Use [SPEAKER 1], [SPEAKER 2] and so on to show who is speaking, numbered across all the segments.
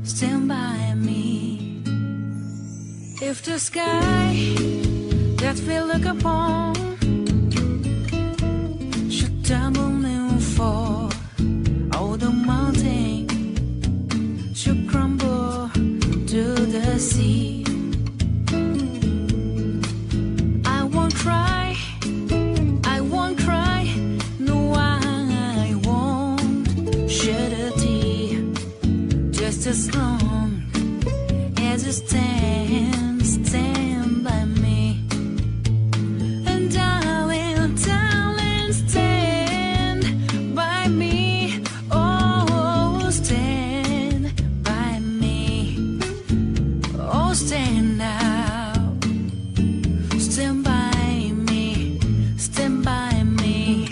[SPEAKER 1] stand by me. If the sky that we look upon should tumble and fall, all the mountain should crumble to the sea, I won't cry, I won't cry, no, I won't shed a tear, just as long as you stand by me. And darling, darling, stand by me. Oh, stand by me. Oh, stand now. Stand by me. Stand by me.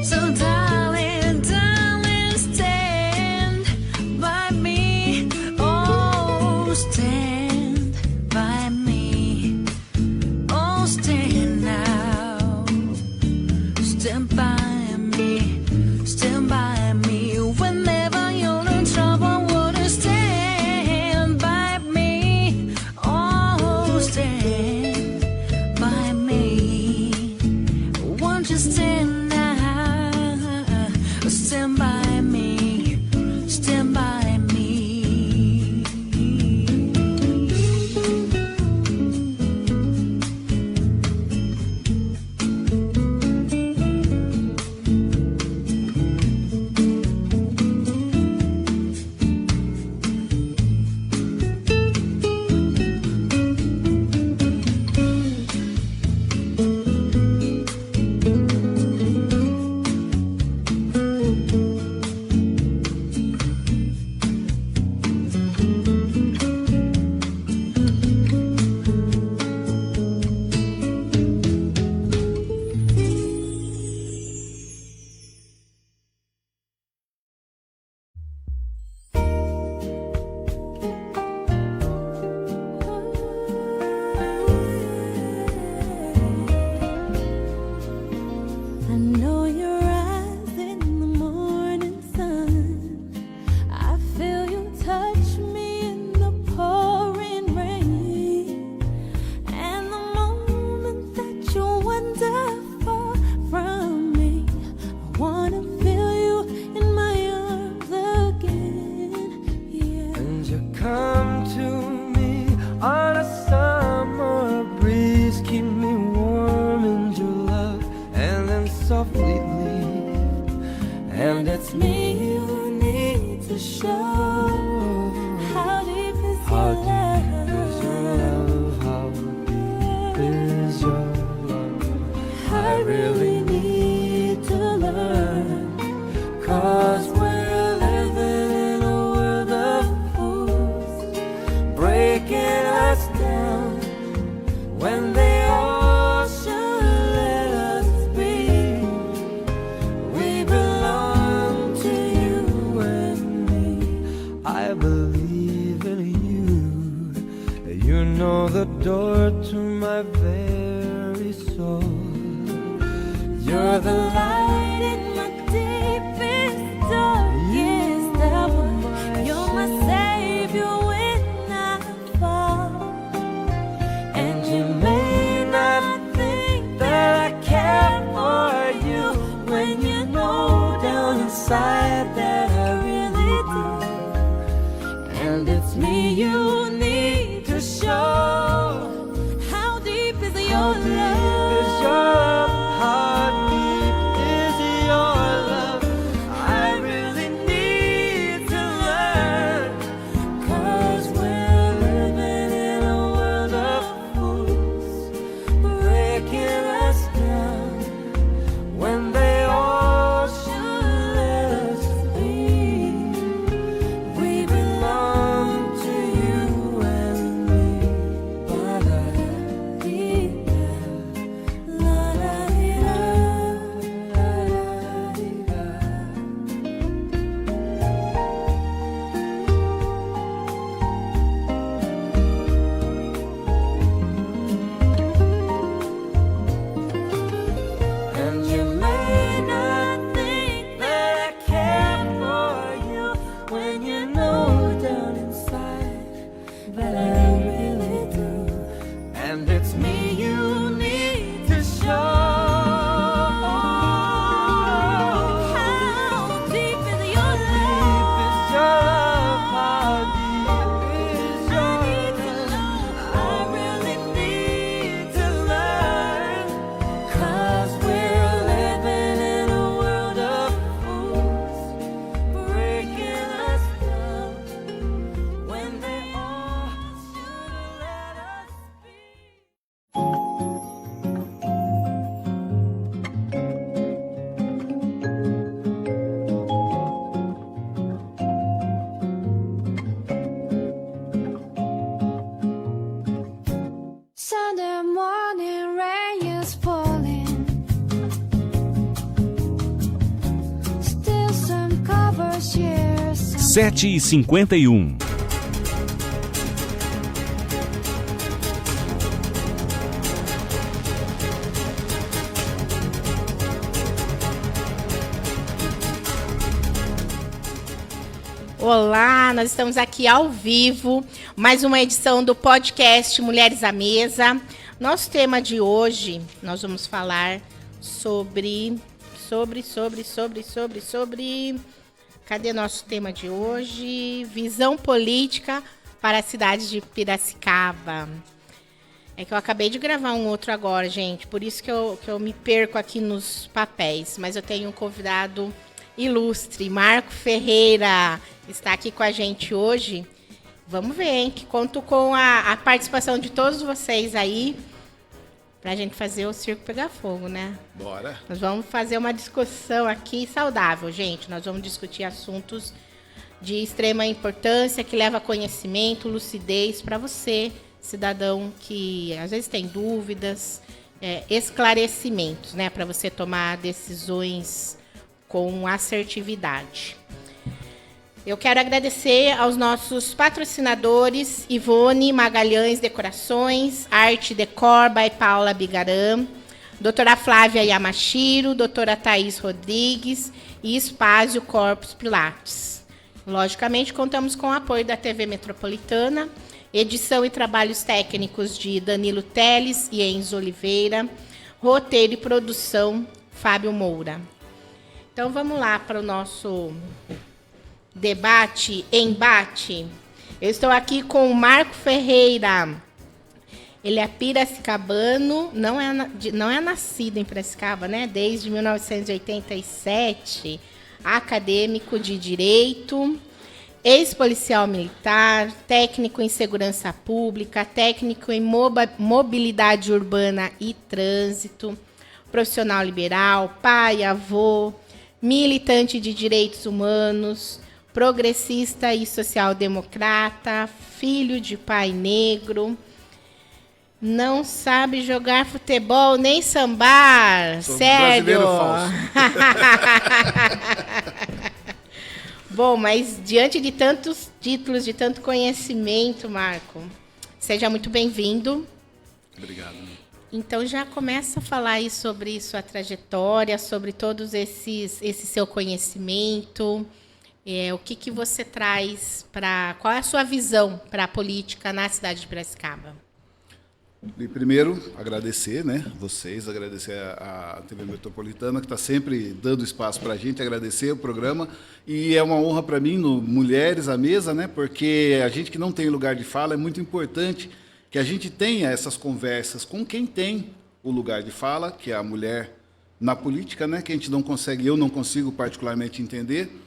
[SPEAKER 1] So darling, darling, stand by me. Oh, stand by me. Oh, stand now. Stand by me. Stand by me. Whenever you're in trouble, would you stand by me? Oh, stand by me. Won't you stand now? Stand by me. Stand by me.
[SPEAKER 2] I know your eyes in the morning sun. I feel you touch me in the pouring rain. And the moment that you wander far from me, I wanna feel you in my arms again. Yeah.
[SPEAKER 3] And you come to me on a summer breeze, keep me warm in your love, and then softly leave. And it's
[SPEAKER 2] Me you need to show. How deep is
[SPEAKER 3] how
[SPEAKER 2] your
[SPEAKER 3] deep is your love? How deep is your love?
[SPEAKER 2] I really need to learn.
[SPEAKER 3] 'Cause we're living in a world of fools, breaking us down when they all should let us be. We belong to you and me. I believe in you. You know the door to my very soul. You're the
[SPEAKER 2] Light in my deepest, darkest hour. You're my savior when I fall.
[SPEAKER 3] And you may not think that I care for you when you know down inside that I really do. And it's me you need to show.
[SPEAKER 4] 7h51.
[SPEAKER 5] Olá, nós estamos aqui ao vivo, mais uma edição do podcast Mulheres à Mesa. Nosso tema de hoje, nós vamos falar sobre... Cadê nosso tema de hoje? Visão política para a cidade de Piracicaba. É que eu acabei de gravar um outro agora, gente, por isso que eu me perco aqui nos papéis. Mas eu tenho um convidado ilustre, Marco Ferreira, está aqui com a gente hoje. Vamos ver, hein? Que conto com a participação de todos vocês aí, pra gente fazer o circo pegar fogo, né?
[SPEAKER 6] Bora.
[SPEAKER 5] Nós vamos fazer uma discussão aqui saudável, gente. Nós vamos discutir assuntos de extrema importância, que leva conhecimento, lucidez para você, cidadão que às vezes tem dúvidas, esclarecimentos, né? Para você tomar decisões com assertividade. Eu quero agradecer aos nossos patrocinadores, Ivone Magalhães Decorações, Arte Decor by Paula Bigaram, doutora Flávia Yamashiro, doutora Thaís Rodrigues e Espásio Corpus Pilates. Logicamente, contamos com o apoio da TV Metropolitana, edição e trabalhos técnicos de Danilo Teles e Enzo Oliveira, roteiro e produção, Fábio Moura. Então, vamos lá para o nosso embate. Eu estou aqui com o Marco Ferreira. Ele é piracicabano, não é nascido em Piracicaba, né? Desde 1987, acadêmico de Direito, ex-policial militar, técnico em segurança pública, técnico em mobilidade urbana e trânsito, profissional liberal, pai, avô, militante de direitos humanos, progressista e social-democrata, filho de pai negro, não sabe jogar futebol nem sambar.
[SPEAKER 6] Sou
[SPEAKER 5] sério?
[SPEAKER 6] brasileiro falso.
[SPEAKER 5] Bom, mas diante de tantos títulos, de tanto conhecimento, Marco, seja muito bem-vindo.
[SPEAKER 6] Obrigado.
[SPEAKER 5] Então já começa a falar aí sobre sua trajetória, sobre todos esse seu conhecimento. O que você traz qual é a sua visão para a política na cidade de Piracicaba?
[SPEAKER 6] E primeiro, agradecer, né, vocês, agradecer a TV Metropolitana, que está sempre dando espaço para a gente, agradecer o programa. E é uma honra para mim, no Mulheres à Mesa, né, porque a gente que não tem lugar de fala, é muito importante que a gente tenha essas conversas com quem tem o lugar de fala, que é a mulher na política, né, que a gente não consegue, eu não consigo particularmente entender.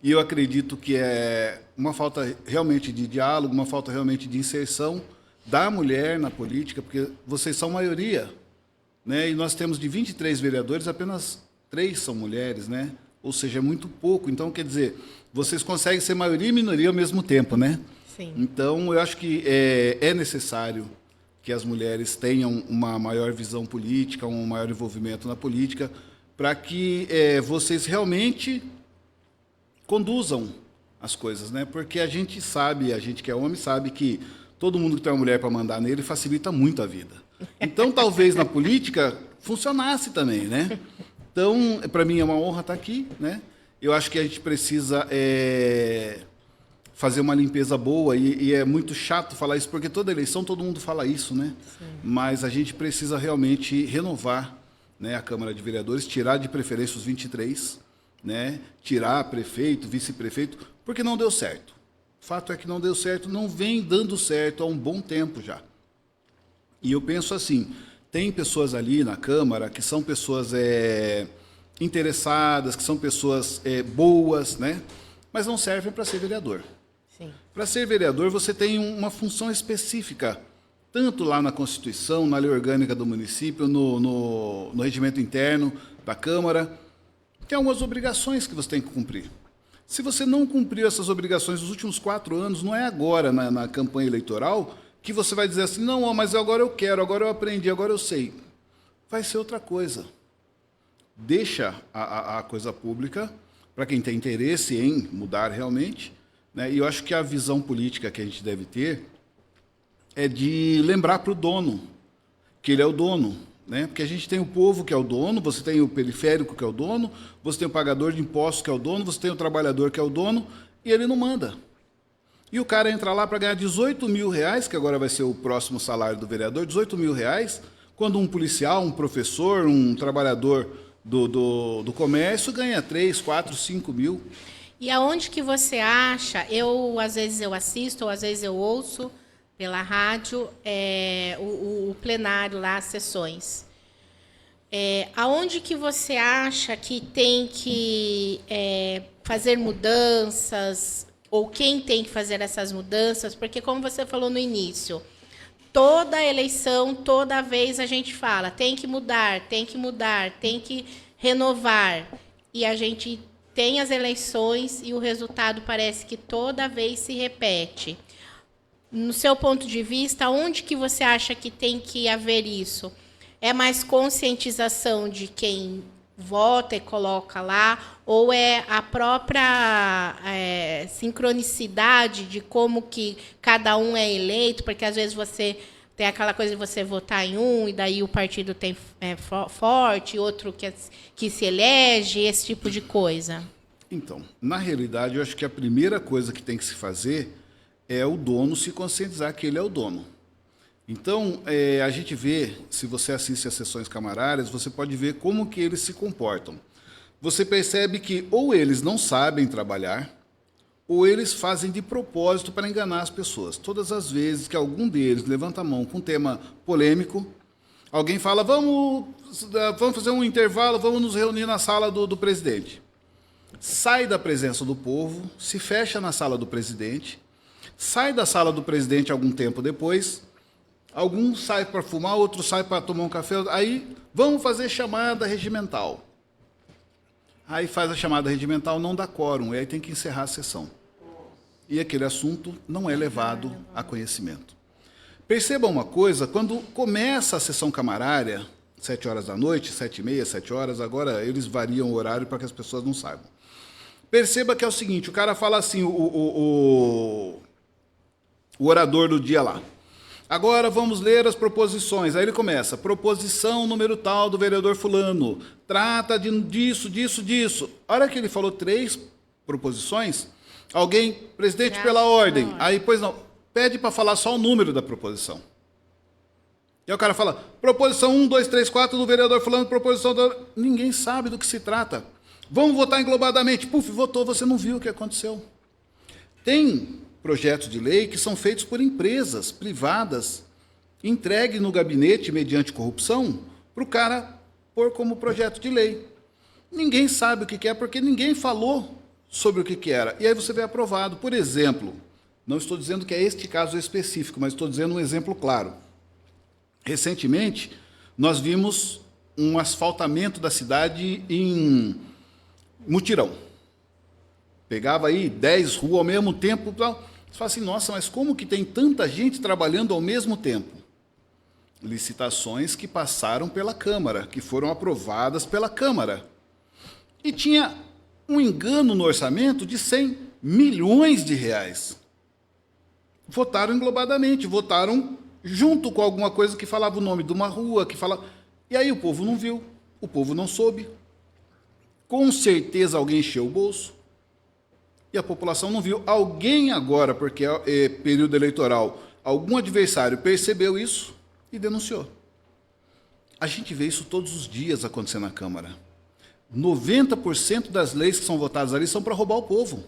[SPEAKER 6] E eu acredito que é uma falta realmente de diálogo, uma falta realmente de inserção da mulher na política, porque vocês são maioria, né? E nós temos de 23 vereadores, apenas 3 são mulheres, né? Ou seja, é muito pouco. Então, quer dizer, vocês conseguem ser maioria e minoria ao mesmo tempo, né?
[SPEAKER 5] Sim.
[SPEAKER 6] Então, eu acho que é necessário que as mulheres tenham uma maior visão política, um maior envolvimento na política, para que vocês realmente conduzam as coisas, né? Porque a gente sabe, a gente que é homem sabe que todo mundo que tem uma mulher para mandar nele facilita muito a vida. Então, talvez na política funcionasse também, né? Então, para mim é uma honra estar aqui, né? Eu acho que a gente precisa fazer uma limpeza boa e é muito chato falar isso, porque toda eleição todo mundo fala isso, né? Sim. Mas a gente precisa realmente renovar, né, a Câmara de Vereadores, tirar de preferência os 23, né? Tirar prefeito, vice-prefeito, porque não deu certo. O fato é que não deu certo, não vem dando certo há um bom tempo já. E eu penso assim, tem pessoas ali na Câmara que são pessoas interessadas, que são pessoas boas, né? Mas não servem para ser vereador. Para ser vereador, você tem uma função específica, tanto lá na Constituição, na lei orgânica do município, no regimento interno da Câmara. Tem algumas obrigações que você tem que cumprir. Se você não cumpriu essas obrigações nos últimos 4 anos, não é agora, na campanha eleitoral, que você vai dizer assim, não, mas agora eu quero, agora eu aprendi, agora eu sei. Vai ser outra coisa. Deixa a coisa pública, para quem tem interesse em mudar realmente, né? E eu acho que a visão política que a gente deve ter é de lembrar para o dono que ele é o dono, né? Porque a gente tem o povo que é o dono, você tem o periférico que é o dono, você tem o pagador de impostos que é o dono, você tem o trabalhador que é o dono, e ele não manda. E o cara entra lá para ganhar 18 mil reais, que agora vai ser o próximo salário do vereador, 18 mil reais, quando um policial, um professor, um trabalhador do comércio ganha 3, 4, 5 mil.
[SPEAKER 5] E aonde que você acha, às vezes eu assisto, ou às vezes eu ouço pela rádio, o plenário lá, as sessões. Aonde que você acha que tem que fazer mudanças, ou quem tem que fazer essas mudanças? Porque, como você falou no início, toda eleição, toda vez a gente fala, tem que mudar, tem que renovar. E a gente tem as eleições e o resultado parece que toda vez se repete. No seu ponto de vista, onde que você acha que tem que haver isso? É mais conscientização de quem vota e coloca lá, ou é a própria sincronicidade de como que cada um é eleito? Porque às vezes você tem aquela coisa de você votar em um e daí o partido tem forte, outro que se elege, esse tipo de coisa.
[SPEAKER 6] Então, na realidade, eu acho que a primeira coisa que tem que se fazer é o dono se conscientizar que ele é o dono. Então, a gente vê, se você assiste às sessões camarárias, você pode ver como que eles se comportam. Você percebe que ou eles não sabem trabalhar, ou eles fazem de propósito para enganar as pessoas. Todas as vezes que algum deles levanta a mão com um tema polêmico, alguém fala, vamos fazer um intervalo, vamos nos reunir na sala do presidente. Sai da presença do povo, se fecha na sala do presidente, sai da sala do presidente algum tempo depois, algum sai para fumar, outro sai para tomar um café, aí vamos fazer chamada regimental. Aí faz a chamada regimental, não dá quórum, e aí tem que encerrar a sessão. E aquele assunto não é levado a conhecimento. Perceba uma coisa, quando começa a sessão camarária, 7 horas da noite, 7h30, 7 horas, agora eles variam o horário para que as pessoas não saibam. Perceba que é o seguinte, o cara fala assim, o orador do dia lá. Agora vamos ler as proposições. Aí ele começa, proposição número tal do vereador fulano, trata disso. A hora que ele falou 3 proposições, alguém, presidente, pela ordem, aí, pois não, pede para falar só o número da proposição. E aí o cara fala, proposição 1, 2, 3, 4 do vereador fulano, proposição... Ninguém sabe do que se trata. Vamos votar englobadamente. Puf, votou, você não viu o que aconteceu. Tem projetos de lei que são feitos por empresas privadas, entregue no gabinete mediante corrupção, para o cara pôr como projeto de lei. Ninguém sabe o que é, porque ninguém falou sobre o que era. E aí você vê aprovado. Por exemplo, não estou dizendo que é este caso específico, mas estou dizendo um exemplo claro. Recentemente, nós vimos um asfaltamento da cidade em mutirão. Pegava aí 10 ruas ao mesmo tempo. Você fala assim, nossa, mas como que tem tanta gente trabalhando ao mesmo tempo? Licitações que passaram pela Câmara, que foram aprovadas pela Câmara. E tinha um engano no orçamento de 100 milhões de reais. Votaram englobadamente, votaram junto com alguma coisa que falava o nome de uma rua, que falava... E aí o povo não viu, o povo não soube. Com certeza alguém encheu o bolso. E a população não viu. Alguém agora, porque é período eleitoral, algum adversário percebeu isso e denunciou. A gente vê isso todos os dias acontecer na Câmara. 90% das leis que são votadas ali são para roubar o povo.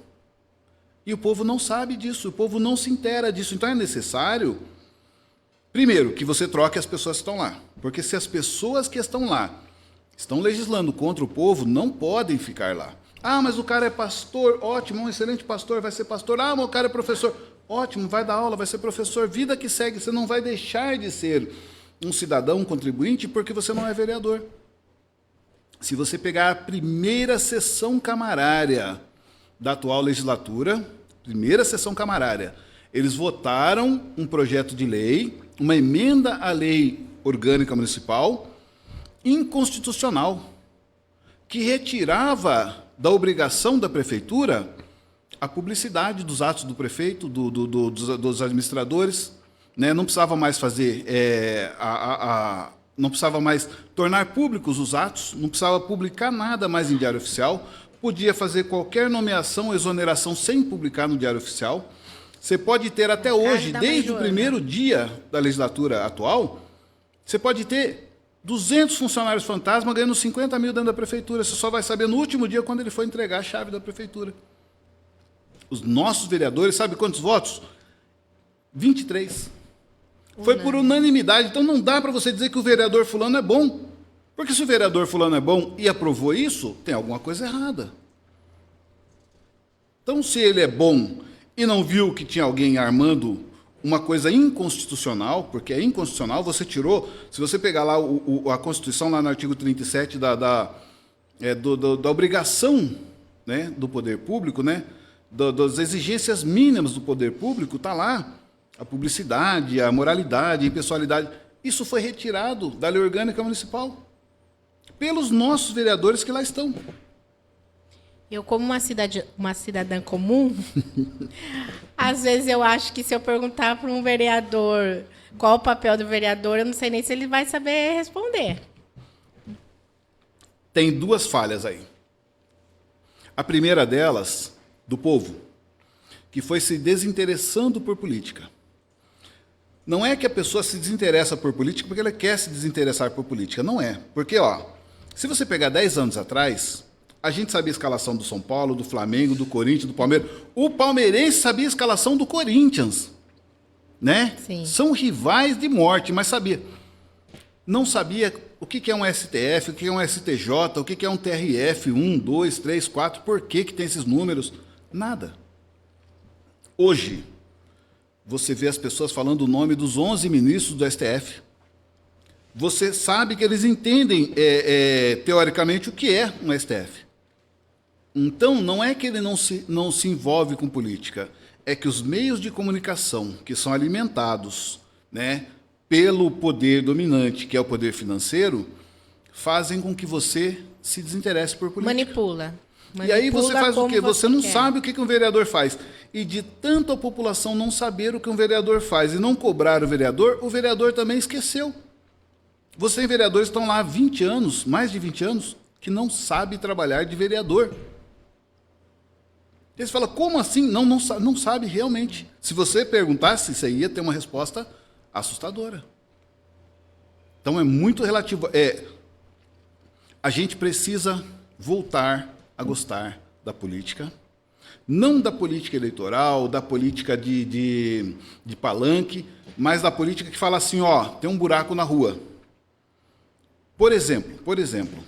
[SPEAKER 6] E o povo não sabe disso, o povo não se inteira disso. Então é necessário, primeiro, que você troque as pessoas que estão lá. Porque se as pessoas que estão lá estão legislando contra o povo, não podem ficar lá. Ah, mas o cara é pastor, ótimo, um excelente pastor, vai ser pastor. Ah, mas o cara é professor, ótimo, vai dar aula, vai ser professor. Vida que segue, você não vai deixar de ser um cidadão, um contribuinte, porque você não é vereador. Se você pegar a primeira sessão camarária da atual legislatura, primeira sessão camarária, eles votaram um projeto de lei, uma emenda à lei orgânica municipal, inconstitucional, que retirava da obrigação da prefeitura a publicidade dos atos do prefeito, dos administradores, né? Não precisava mais fazer, não precisava mais tornar públicos os atos, não precisava publicar nada mais em Diário Oficial, podia fazer qualquer nomeação ou exoneração sem publicar no Diário Oficial. Você pode ter até hoje,
[SPEAKER 5] da
[SPEAKER 6] desde o
[SPEAKER 5] Joana.
[SPEAKER 6] primeiro dia da legislatura atual, você pode ter 200 funcionários fantasma ganhando 50 mil dentro da prefeitura. Você só vai saber no último dia quando ele for entregar a chave da prefeitura. Os nossos vereadores, sabe quantos votos? 23. Foi por unanimidade. Então não dá para você dizer que o vereador fulano é bom. Porque se o vereador fulano é bom e aprovou isso, tem alguma coisa errada. Então, se ele é bom e não viu que tinha alguém armando uma coisa inconstitucional, porque é inconstitucional, você tirou, se você pegar lá a Constituição, lá no artigo 37, da obrigação, né, do poder público, né, das exigências mínimas do poder público, está lá a publicidade, a moralidade, a impessoalidade. Isso foi retirado da lei orgânica municipal pelos nossos vereadores que lá estão.
[SPEAKER 5] Eu, como uma cidadã comum, às vezes eu acho que se eu perguntar para um vereador qual o papel do vereador, eu não sei nem se ele vai saber responder.
[SPEAKER 6] Tem duas falhas aí. A primeira delas, do povo, que foi se desinteressando por política. Não é que a pessoa se desinteressa por política porque ela quer se desinteressar por política. Não é. Porque, se você pegar 10 anos atrás, a gente sabia a escalação do São Paulo, do Flamengo, do Corinthians, do Palmeiras. O palmeirense sabia a escalação do Corinthians. Né?
[SPEAKER 5] Sim.
[SPEAKER 6] São rivais de morte, mas sabia. Não sabia o que é um STF, o que é um STJ, o que é um TRF, 1, 2, 3, 4, por que tem esses números? Nada. Hoje, você vê as pessoas falando o nome dos 11 ministros do STF. Você sabe que eles entendem, teoricamente, o que é um STF. Então, não é que ele não se envolve com política, é que os meios de comunicação que são alimentados, né, pelo poder dominante, que é o poder financeiro, fazem com que você se desinteresse por política.
[SPEAKER 5] Manipula.
[SPEAKER 6] E aí você faz o
[SPEAKER 5] como
[SPEAKER 6] quê? Você não
[SPEAKER 5] quer.
[SPEAKER 6] sabe o que um vereador faz. E de tanto a população não saber o que um vereador faz e não cobrar o vereador também esqueceu. Você tem vereadores que estão lá há 20 anos, mais de 20 anos, que não sabe trabalhar de vereador. Eles falam, como assim? Não sabe realmente. Se você perguntasse, você ia ter uma resposta assustadora. Então é muito relativo. A gente precisa voltar a gostar da política, não da política eleitoral, da política de palanque, mas da política que fala assim, tem um buraco na rua. Por exemplo,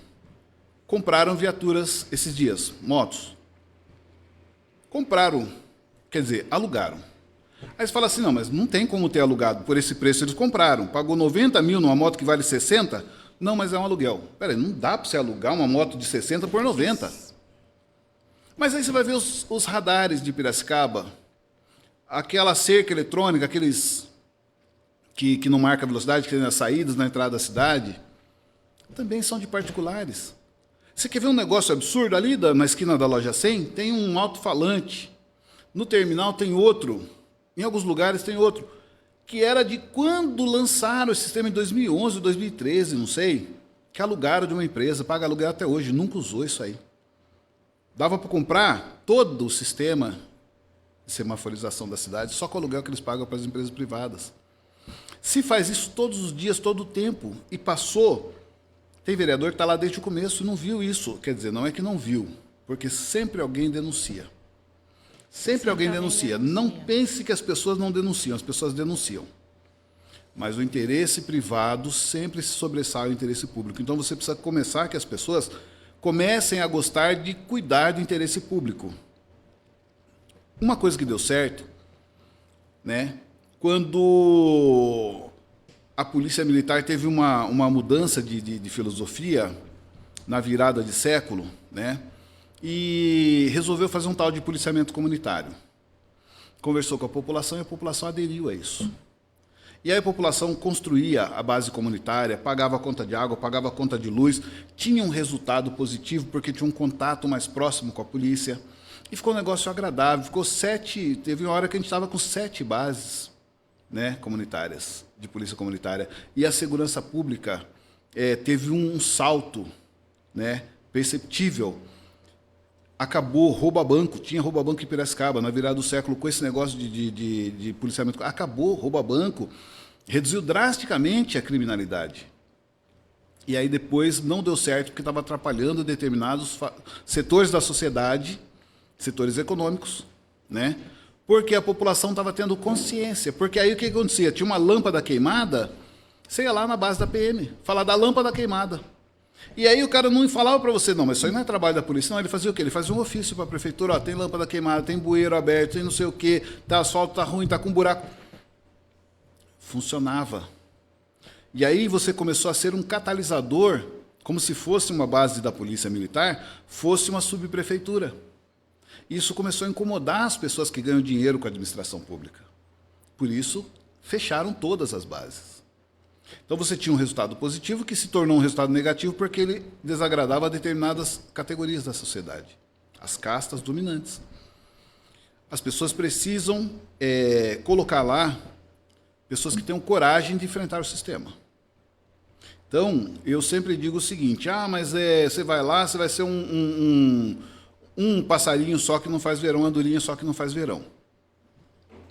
[SPEAKER 6] compraram viaturas esses dias, motos. Compraram, quer dizer, alugaram. Aí você fala assim, não, mas não tem como ter alugado, por esse preço eles compraram. Pagou 90 mil numa moto que vale 60? Não, mas é um aluguel. Peraí, não dá para você alugar uma moto de 60 por 90. Mas aí você vai ver os radares de Piracicaba, aquela cerca eletrônica, aqueles que não marca velocidade, que tem nas saídas, na entrada da cidade, também são de particulares. Você quer ver um negócio absurdo? Ali na esquina da loja 100 tem um alto-falante. No terminal tem outro. Em alguns lugares tem outro. Que era de quando lançaram o sistema em 2011, 2013, não sei. Que alugaram de uma empresa, paga aluguel até hoje. Nunca usou isso aí. Dava para comprar todo o sistema de semaforização da cidade só com o aluguel que eles pagam para as empresas privadas. Se faz isso todos os dias, todo o tempo, e passou... Tem vereador que está lá desde o começo e não viu isso. Quer dizer, não é que não viu, porque sempre alguém denuncia. Sempre alguém denuncia. Não pense que as pessoas não denunciam, as pessoas denunciam. Mas o interesse privado sempre se sobressai ao interesse público. Então você precisa começar que as pessoas comecem a gostar de cuidar do interesse público. Uma coisa que deu certo, né, quando a Polícia Militar teve uma mudança de filosofia na virada de século, né? E resolveu fazer um tal de policiamento comunitário. Conversou com a população e a população aderiu a isso. E aí a população construía a base comunitária, pagava a conta de água, pagava a conta de luz, tinha um resultado positivo porque tinha um contato mais próximo com a polícia. E ficou um negócio agradável. Teve uma hora que a gente estava com 7 bases, né, comunitárias, de polícia comunitária. E a segurança pública teve um salto, né, perceptível. Acabou rouba-banco, tinha rouba-banco em Piracicaba, na virada do século, com esse negócio de policiamento. Acabou rouba-banco, reduziu drasticamente a criminalidade. E aí depois não deu certo, porque estava atrapalhando determinados setores da sociedade, setores econômicos, né? Porque a população estava tendo consciência. Porque aí o que acontecia? Tinha uma lâmpada queimada, você ia lá na base da PM, falar da lâmpada queimada. E aí o cara não falava para você, não, mas isso aí não é trabalho da polícia, não. Ele fazia o quê? Ele fazia um ofício para a prefeitura, ó, tem lâmpada queimada, tem bueiro aberto, tem não sei o quê, tá, asfalto tá ruim, tá com buraco. Funcionava. E aí você começou a ser um catalisador, como se fosse uma base da polícia militar, fosse uma subprefeitura. Isso começou a incomodar as pessoas que ganham dinheiro com a administração pública. Por isso, fecharam todas as bases. Então você tinha um resultado positivo que se tornou um resultado negativo porque ele desagradava determinadas categorias da sociedade, as castas dominantes. As pessoas precisam colocar lá pessoas que tenham coragem de enfrentar o sistema. Então, eu sempre digo o seguinte, mas você vai lá, você vai ser um passarinho só que não faz verão, andorinha só que não faz verão.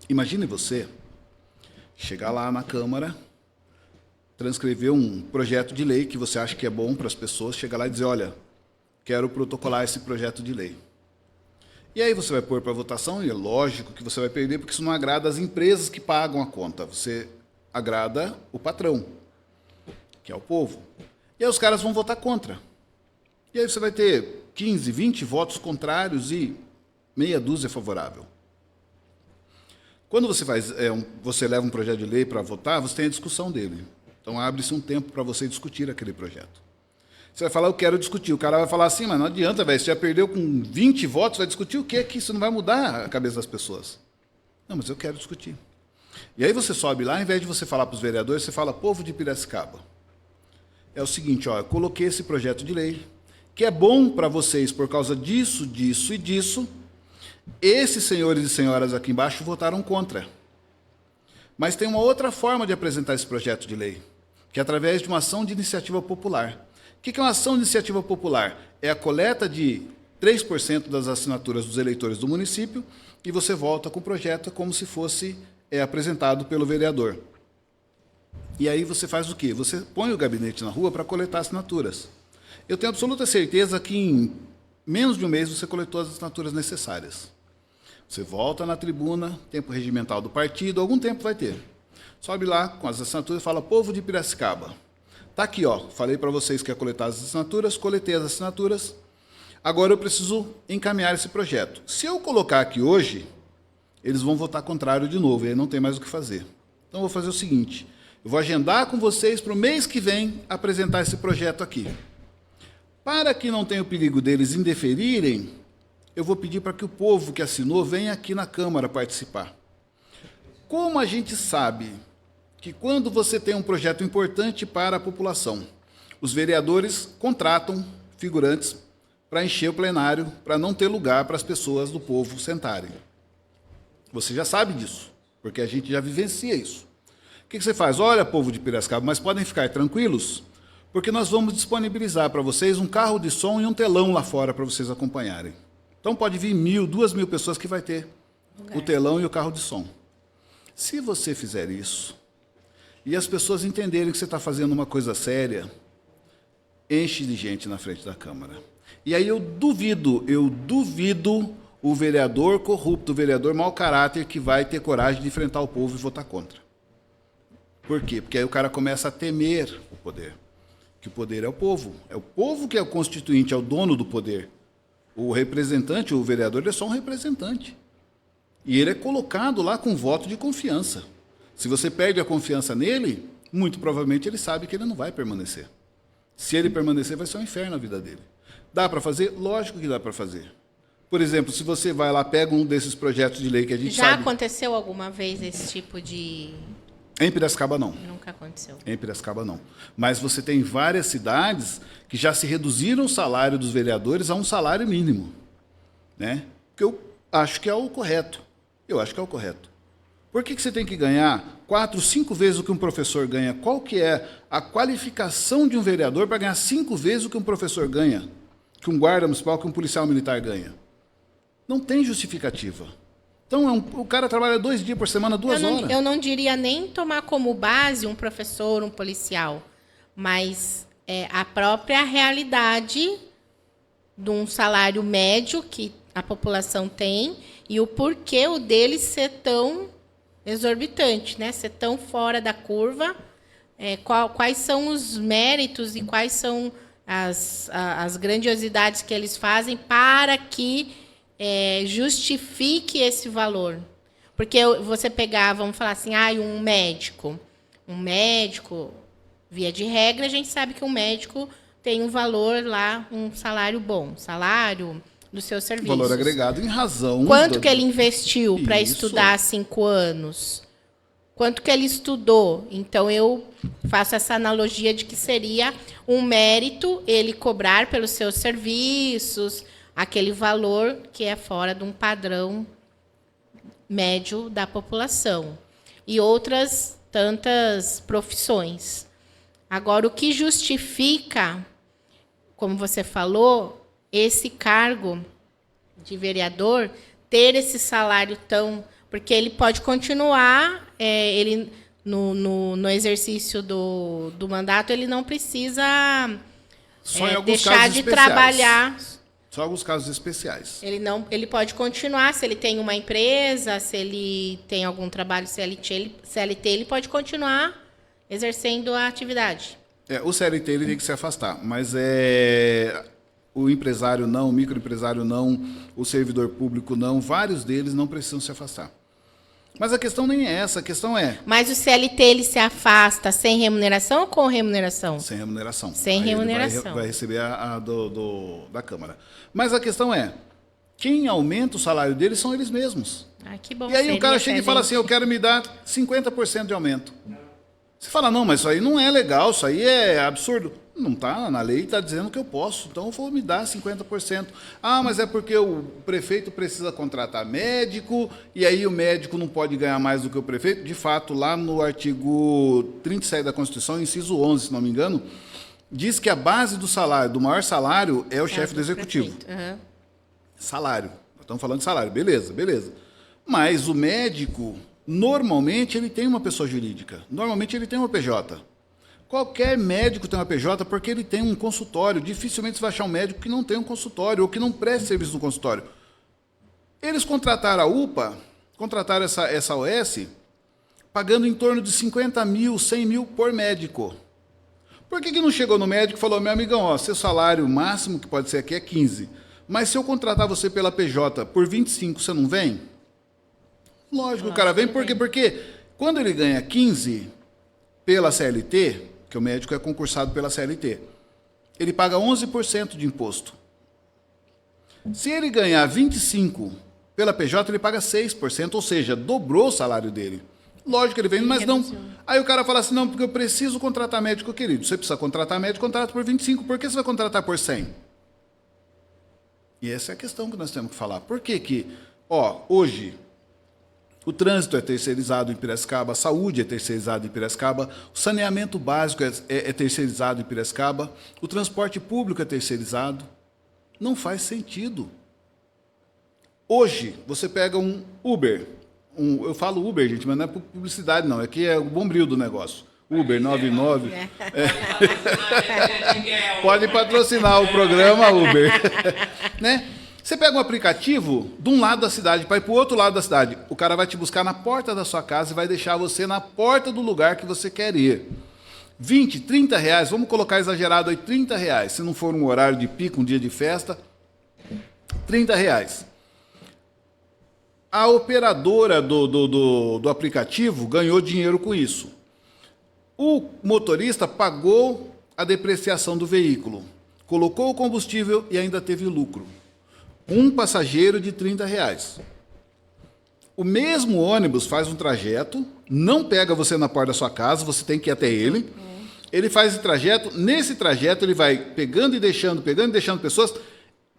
[SPEAKER 6] Imagine você chegar lá na Câmara, transcrever um projeto de lei que você acha que é bom para as pessoas, chegar lá e dizer, olha, quero protocolar esse projeto de lei. E aí você vai pôr para votação, e é lógico que você vai perder, porque isso não agrada as empresas que pagam a conta, você agrada o patrão, que é o povo. E aí os caras vão votar contra. E aí você vai ter 15, 20 votos contrários e meia dúzia favorável. Quando você leva um projeto de lei para votar, você tem a discussão dele. Então, abre-se um tempo para você discutir aquele projeto. Você vai falar, eu quero discutir. O cara vai falar assim, mas não adianta, velho, você já perdeu com 20 votos, vai discutir o quê? Que isso não vai mudar a cabeça das pessoas. Não, mas eu quero discutir. E aí você sobe lá, ao invés de você falar para os vereadores, você fala, povo de Piracicaba. É o seguinte, eu coloquei esse projeto de lei, que é bom para vocês por causa disso, disso e disso. Esses senhores e senhoras aqui embaixo votaram contra. Mas tem uma outra forma de apresentar esse projeto de lei, que é através de uma ação de iniciativa popular. O que é uma ação de iniciativa popular? É a coleta de 3% das assinaturas dos eleitores do município e você volta com o projeto como se fosse apresentado pelo vereador. E aí você faz o quê? Você põe o gabinete na rua para coletar assinaturas. Eu tenho absoluta certeza que em menos de um mês você coletou as assinaturas necessárias. Você volta na tribuna, tempo regimental do partido, algum tempo vai ter. Sobe lá com as assinaturas e fala, povo de Piracicaba. Está aqui, falei para vocês que ia coletar as assinaturas, coletei as assinaturas, agora eu preciso encaminhar esse projeto. Se eu colocar aqui hoje, eles vão votar contrário de novo, e aí não tem mais o que fazer. Então eu vou fazer o seguinte, eu vou agendar com vocês para o mês que vem apresentar esse projeto aqui. Para que não tenha o perigo deles indeferirem, eu vou pedir para que o povo que assinou venha aqui na Câmara participar. Como a gente sabe que quando você tem um projeto importante para a população, os vereadores contratam figurantes para encher o plenário, para não ter lugar para as pessoas do povo sentarem. Você já sabe disso, porque a gente já vivencia isso. O que você faz? Olha, povo de Piracicaba, mas podem ficar tranquilos, porque nós vamos disponibilizar para vocês um carro de som e um telão lá fora para vocês acompanharem. Então pode vir 1.000, 2.000 pessoas que vai ter o telão e o carro de som. Se você fizer isso, e as pessoas entenderem que você está fazendo uma coisa séria, enche de gente na frente da Câmara. E aí eu duvido o vereador corrupto, o vereador mau caráter que vai ter coragem de enfrentar o povo e votar contra. Por quê? Porque aí o cara começa a temer o poder. Que o poder é o povo. É o povo que é o constituinte, é o dono do poder. O representante, o vereador, ele é só um representante. E ele é colocado lá com voto de confiança. Se você perde a confiança nele, muito provavelmente ele sabe que ele não vai permanecer. Se ele permanecer, vai ser um inferno a vida dele. Dá para fazer? Lógico que dá para fazer. Por exemplo, se você vai lá, pega um desses projetos de lei que a gente
[SPEAKER 5] Já
[SPEAKER 6] sabe...
[SPEAKER 5] aconteceu alguma vez esse tipo de
[SPEAKER 6] Em Piracicaba, não.
[SPEAKER 5] Nunca aconteceu.
[SPEAKER 6] Em Piracicaba, não. Mas você tem várias cidades que já se reduziram o salário dos vereadores a um salário mínimo. Né? Que eu acho que é o correto. Eu acho que é o correto. Por que você tem que ganhar 4, 5 vezes o que um professor ganha? Qual que é a qualificação de um vereador para ganhar 5 vezes o que um professor ganha? Que um guarda municipal, que um policial militar ganha? Não tem justificativa. Então, o cara trabalha 2 dias por semana, 2 horas.
[SPEAKER 5] Eu não diria nem tomar como base um professor, um policial, mas a própria realidade de um salário médio que a população tem e o porquê o dele ser tão exorbitante, né? Ser tão fora da curva. Quais são os méritos e quais são as grandiosidades que eles fazem para que justifique esse valor. Porque você pegar, vamos falar assim, um médico, via de regra, a gente sabe que um médico tem um valor lá, um salário bom, salário do seu serviço.
[SPEAKER 6] Valor agregado em razão...
[SPEAKER 5] Quanto que ele investiu para
[SPEAKER 6] Isso.
[SPEAKER 5] estudar 5 anos? Quanto que ele estudou? Então, eu faço essa analogia de que seria um mérito ele cobrar pelos seus serviços, aquele valor que é fora de um padrão médio da população. E outras tantas profissões. Agora, o que justifica, como você falou, esse cargo de vereador ter esse salário tão... Porque ele pode continuar, ele no exercício do mandato, ele não precisa deixar de trabalhar.
[SPEAKER 6] Só alguns casos especiais.
[SPEAKER 5] Ele pode continuar, se ele tem uma empresa, se ele tem algum trabalho CLT, ele pode continuar exercendo a atividade.
[SPEAKER 6] O CLT ele tem que se afastar, mas o empresário não, o microempresário não, o servidor público não, vários deles não precisam se afastar. Mas a questão nem é essa, a questão é...
[SPEAKER 5] Mas o CLT ele se afasta sem remuneração ou com remuneração?
[SPEAKER 6] Sem remuneração.
[SPEAKER 5] Sem
[SPEAKER 6] Aí
[SPEAKER 5] remuneração.
[SPEAKER 6] Ele vai receber da Câmara. Mas a questão é, quem aumenta o salário deles são eles mesmos.
[SPEAKER 5] Que bom.
[SPEAKER 6] E aí o cara chega e fala assim, eu quero me dar 50% de aumento. Você fala, não, mas isso aí não é legal, isso aí é absurdo. Não está, na lei está dizendo que eu posso, então eu vou me dar 50%. Mas é porque o prefeito precisa contratar médico, e aí o médico não pode ganhar mais do que o prefeito. De fato, lá no artigo 37 da Constituição, inciso 11, se não me engano, diz que a base do salário, do maior salário, é o chefe do executivo.
[SPEAKER 5] Uhum.
[SPEAKER 6] Salário. Estamos falando de salário, beleza. Mas o médico, normalmente, ele tem uma pessoa jurídica. Normalmente, ele tem uma PJ. Qualquer médico tem uma PJ porque ele tem um consultório. Dificilmente você vai achar um médico que não tem um consultório ou que não preste serviço no consultório. Eles contrataram a UPA, contrataram essa OS, pagando em torno de 50 mil, 100 mil por médico. Por que não chegou no médico e falou, meu amigão, seu salário máximo que pode ser aqui é 15, mas se eu contratar você pela PJ por 25, você não vem? Lógico, o cara vem. Por quê? Porque quando ele ganha 15 pela CLT, que o médico é concursado pela CLT, ele paga 11% de imposto. Se ele ganhar 25 pela PJ, ele paga 6%, ou seja, dobrou o salário dele. Lógico que ele vem, mas não. Aí o cara fala assim, não, porque eu preciso contratar médico, querido. Você precisa contratar médico, contrata por 25. Por que você vai contratar por 100? E essa é a questão que nós temos que falar. Por que que, hoje... O trânsito é terceirizado em Piracicaba, a saúde é terceirizada em Piracicaba, o saneamento básico é terceirizado em Piracicaba, o transporte público é terceirizado. Não faz sentido. Hoje, você pega um Uber, eu falo Uber, gente, mas não é publicidade, não, aqui é o bombril do negócio. Uber 99. Pode patrocinar o programa Uber. Né? Você pega um aplicativo de um lado da cidade para ir para o outro lado da cidade. O cara vai te buscar na porta da sua casa e vai deixar você na porta do lugar que você quer ir. 20, 30 reais, vamos colocar exagerado aí, 30 reais. Se não for um horário de pico, um dia de festa, 30 reais. A operadora do aplicativo ganhou dinheiro com isso. O motorista pagou a depreciação do veículo, colocou o combustível e ainda teve lucro. Um passageiro de 30 reais. O mesmo ônibus faz um trajeto, não pega você na porta da sua casa, você tem que ir até ele. Ele faz esse trajeto, nesse trajeto ele vai pegando e deixando pessoas.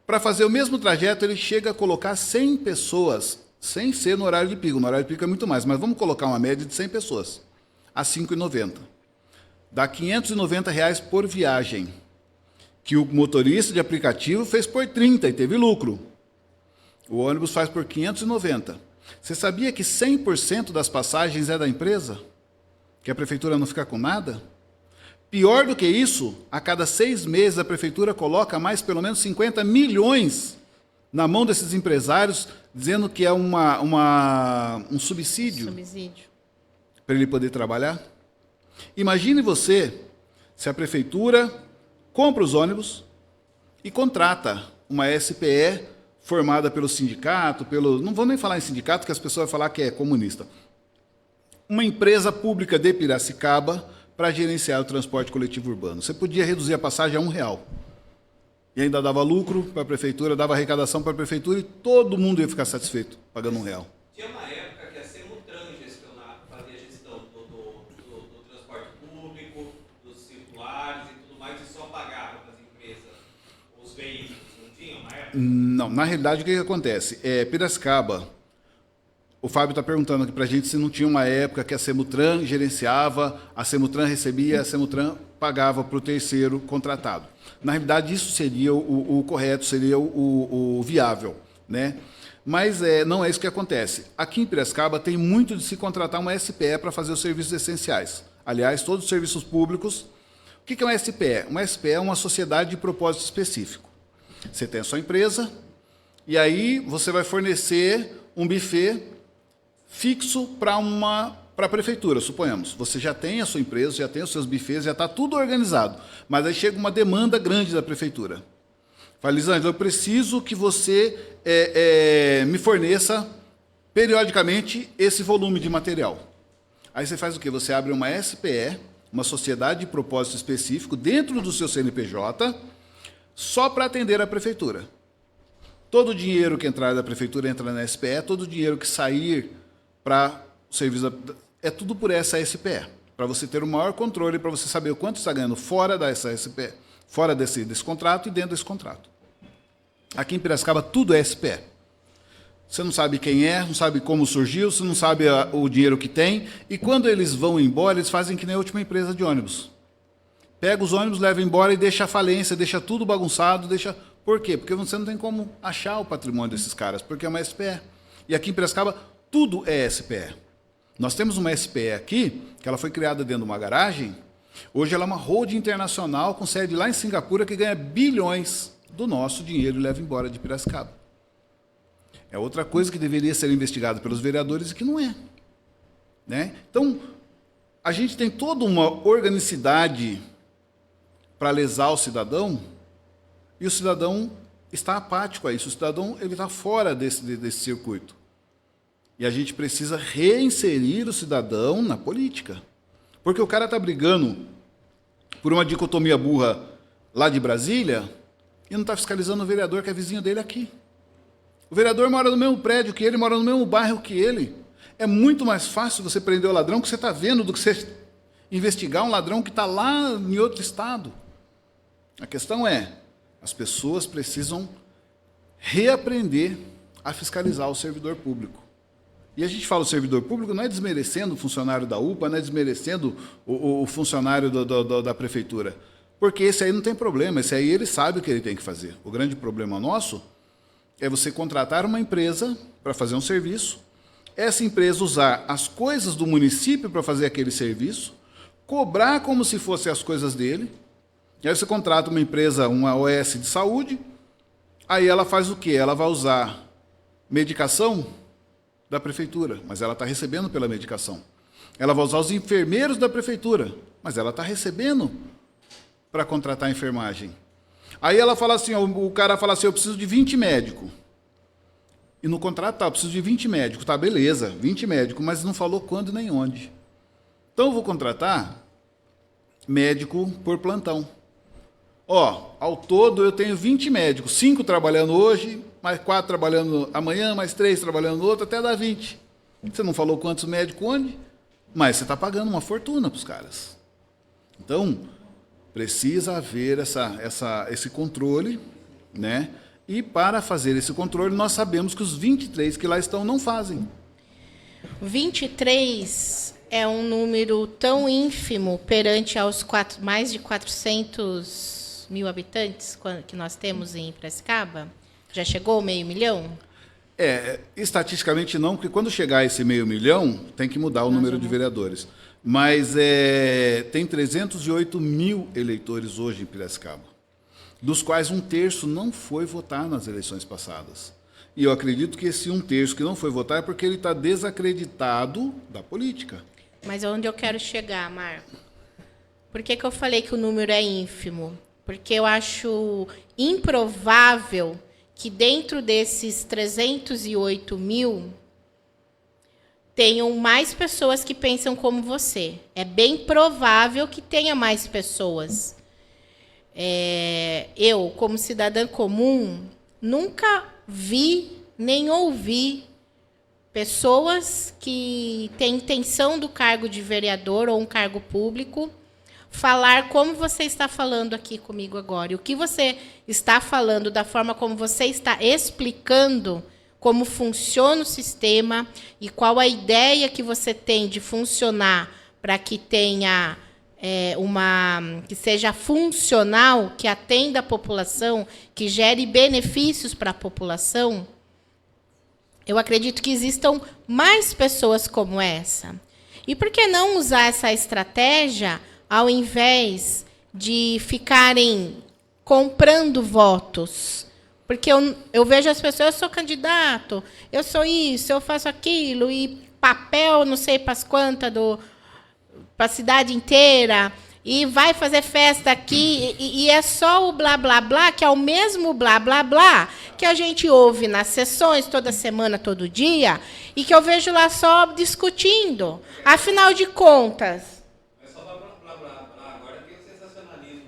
[SPEAKER 6] Para fazer o mesmo trajeto, ele chega a colocar 100 pessoas, sem ser no horário de pico. No horário de pico é muito mais, mas vamos colocar uma média de 100 pessoas, a R$ 5,90. Dá R$ 590 reais por viagem, que o motorista de aplicativo fez por 30 e teve lucro. O ônibus faz por 590. Você sabia que 100% das passagens é da empresa? Que a prefeitura não fica com nada? Pior do que isso, a cada 6 meses a prefeitura coloca mais pelo menos 50 milhões na mão desses empresários, dizendo que é um subsídio para ele poder trabalhar. Imagine você se a prefeitura compra os ônibus e contrata uma SPE formada pelo sindicato, não vou nem falar em sindicato, que as pessoas vão falar que é comunista. Uma empresa pública de Piracicaba para gerenciar o transporte coletivo urbano. Você podia reduzir a passagem a R$1. E ainda dava lucro para a prefeitura, dava arrecadação para a prefeitura e todo mundo ia ficar satisfeito pagando R$1.
[SPEAKER 4] Tinha uma época que a Semutran fazia gestão do transporte público, dos circulares e tudo mais, e só pagava para as empresas os veículos. Não tinha uma época?
[SPEAKER 6] Não, na realidade o que acontece? Piracicaba, o Fábio está perguntando aqui para a gente se não tinha uma época que a Semutran gerenciava, a Semutran recebia, a Semutran pagava para o terceiro contratado. Na realidade, isso seria o correto, seria o viável, né? Mas não é isso que acontece. Aqui em Piracicaba tem muito de se contratar uma SPE para fazer os serviços essenciais. Aliás, todos os serviços públicos. O que é uma SPE? Uma SPE é uma sociedade de propósito específico. Você tem a sua empresa e aí você vai fornecer um buffet fixo para a prefeitura, suponhamos. Você já tem a sua empresa, já tem os seus buffets, já está tudo organizado. Mas aí chega uma demanda grande da prefeitura. Fala, Lisângela, eu preciso que você me forneça periodicamente esse volume de material. Aí você faz o quê? Você abre uma SPE, uma sociedade de propósito específico, dentro do seu CNPJ, só para atender a prefeitura. Todo o dinheiro que entrar da prefeitura entra na SPE, todo o dinheiro que sair para o serviço é tudo por essa SPE, para você ter o maior controle, para você saber o quanto está ganhando fora dessa SPE, fora desse contrato e dentro desse contrato. Aqui em Piracicaba tudo é SPE. Você não sabe quem é, não sabe como surgiu, você não sabe o dinheiro que tem, e quando eles vão embora, eles fazem que nem a última empresa de ônibus. Pega os ônibus, leva embora e deixa a falência, deixa tudo bagunçado, deixa... Por quê? Porque você não tem como achar o patrimônio desses caras, porque é uma SPE. E aqui em Piracicaba tudo é SPE. Nós temos uma SPE aqui, que ela foi criada dentro de uma garagem. Hoje ela é uma holding internacional com sede lá em Singapura que ganha bilhões do nosso dinheiro e leva embora de Piracicaba. É outra coisa que deveria ser investigada pelos vereadores e que não é. Né? Então, a gente tem toda uma organicidade para lesar o cidadão e o cidadão está apático a isso. O cidadão ele está fora desse circuito. E a gente precisa reinserir o cidadão na política. Porque o cara está brigando por uma dicotomia burra lá de Brasília e não está fiscalizando o vereador que é vizinho dele aqui. O vereador mora no mesmo prédio que ele, mora no mesmo bairro que ele. É muito mais fácil você prender o ladrão que você está vendo do que você investigar um ladrão que está lá em outro estado. A questão é, as pessoas precisam reaprender a fiscalizar o servidor público. E a gente fala o servidor público, não é desmerecendo o funcionário da UPA, não é desmerecendo o funcionário da prefeitura. Porque esse aí não tem problema, esse aí ele sabe o que ele tem que fazer. O grande problema nosso é você contratar uma empresa para fazer um serviço, essa empresa usar as coisas do município para fazer aquele serviço, cobrar como se fossem as coisas dele, e aí você contrata uma empresa, uma OS de saúde, aí ela faz o quê? Ela vai usar medicação da prefeitura, mas ela está recebendo pela medicação. Ela vai usar os enfermeiros da prefeitura, mas ela está recebendo para contratar a enfermagem. Aí ela fala assim, o cara fala assim, eu preciso de 20 médicos. E no contrato tá, eu preciso de 20 médicos. Tá, beleza, 20 médicos, mas não falou quando nem onde. Então eu vou contratar médico por plantão. Ó, ao todo eu tenho 20 médicos, 5 trabalhando hoje, mais 4 trabalhando amanhã, mais 3 trabalhando no outro, até dar 20. Você não falou quantos médicos onde, mas você está pagando uma fortuna para os caras. Então, precisa haver esse controle, né? E para fazer esse controle, nós sabemos que os 23 que lá estão não fazem.
[SPEAKER 5] 23 é um número tão ínfimo perante aos mais de 400 mil habitantes que nós temos em Piracicaba? Já chegou ao 500 mil?
[SPEAKER 6] Estatisticamente não, porque quando chegar a esse 500 mil, tem que mudar o número de vereadores. Mas tem 308 mil eleitores hoje em Piracicaba, dos quais 1/3 não foi votar nas eleições passadas. E eu acredito que esse 1/3 que não foi votar é porque ele está desacreditado da política.
[SPEAKER 5] Mas onde eu quero chegar, Marco? Por que eu falei que o número é ínfimo? Porque eu acho improvável que dentro desses 308 mil tenham mais pessoas que pensam como você. É bem provável que tenha mais pessoas. Eu, como cidadã comum, nunca vi nem ouvi pessoas que têm intenção do cargo de vereador ou um cargo público falar como você está falando aqui comigo agora. E o que você está falando, da forma como você está explicando como funciona o sistema e qual a ideia que você tem de funcionar para que tenha que seja funcional, que atenda a população, que gere benefícios para a população, eu acredito que existam mais pessoas como essa. E por que não usar essa estratégia ao invés de ficarem comprando votos? Porque eu vejo as pessoas, eu sou candidato, eu sou isso, eu faço aquilo, e papel não sei para as quantas para a cidade inteira, e vai fazer festa aqui, e é só o blá, blá, blá, que é o mesmo blá, blá, blá, que a gente ouve nas sessões, toda semana, todo dia, e que eu vejo lá só discutindo. Afinal de contas...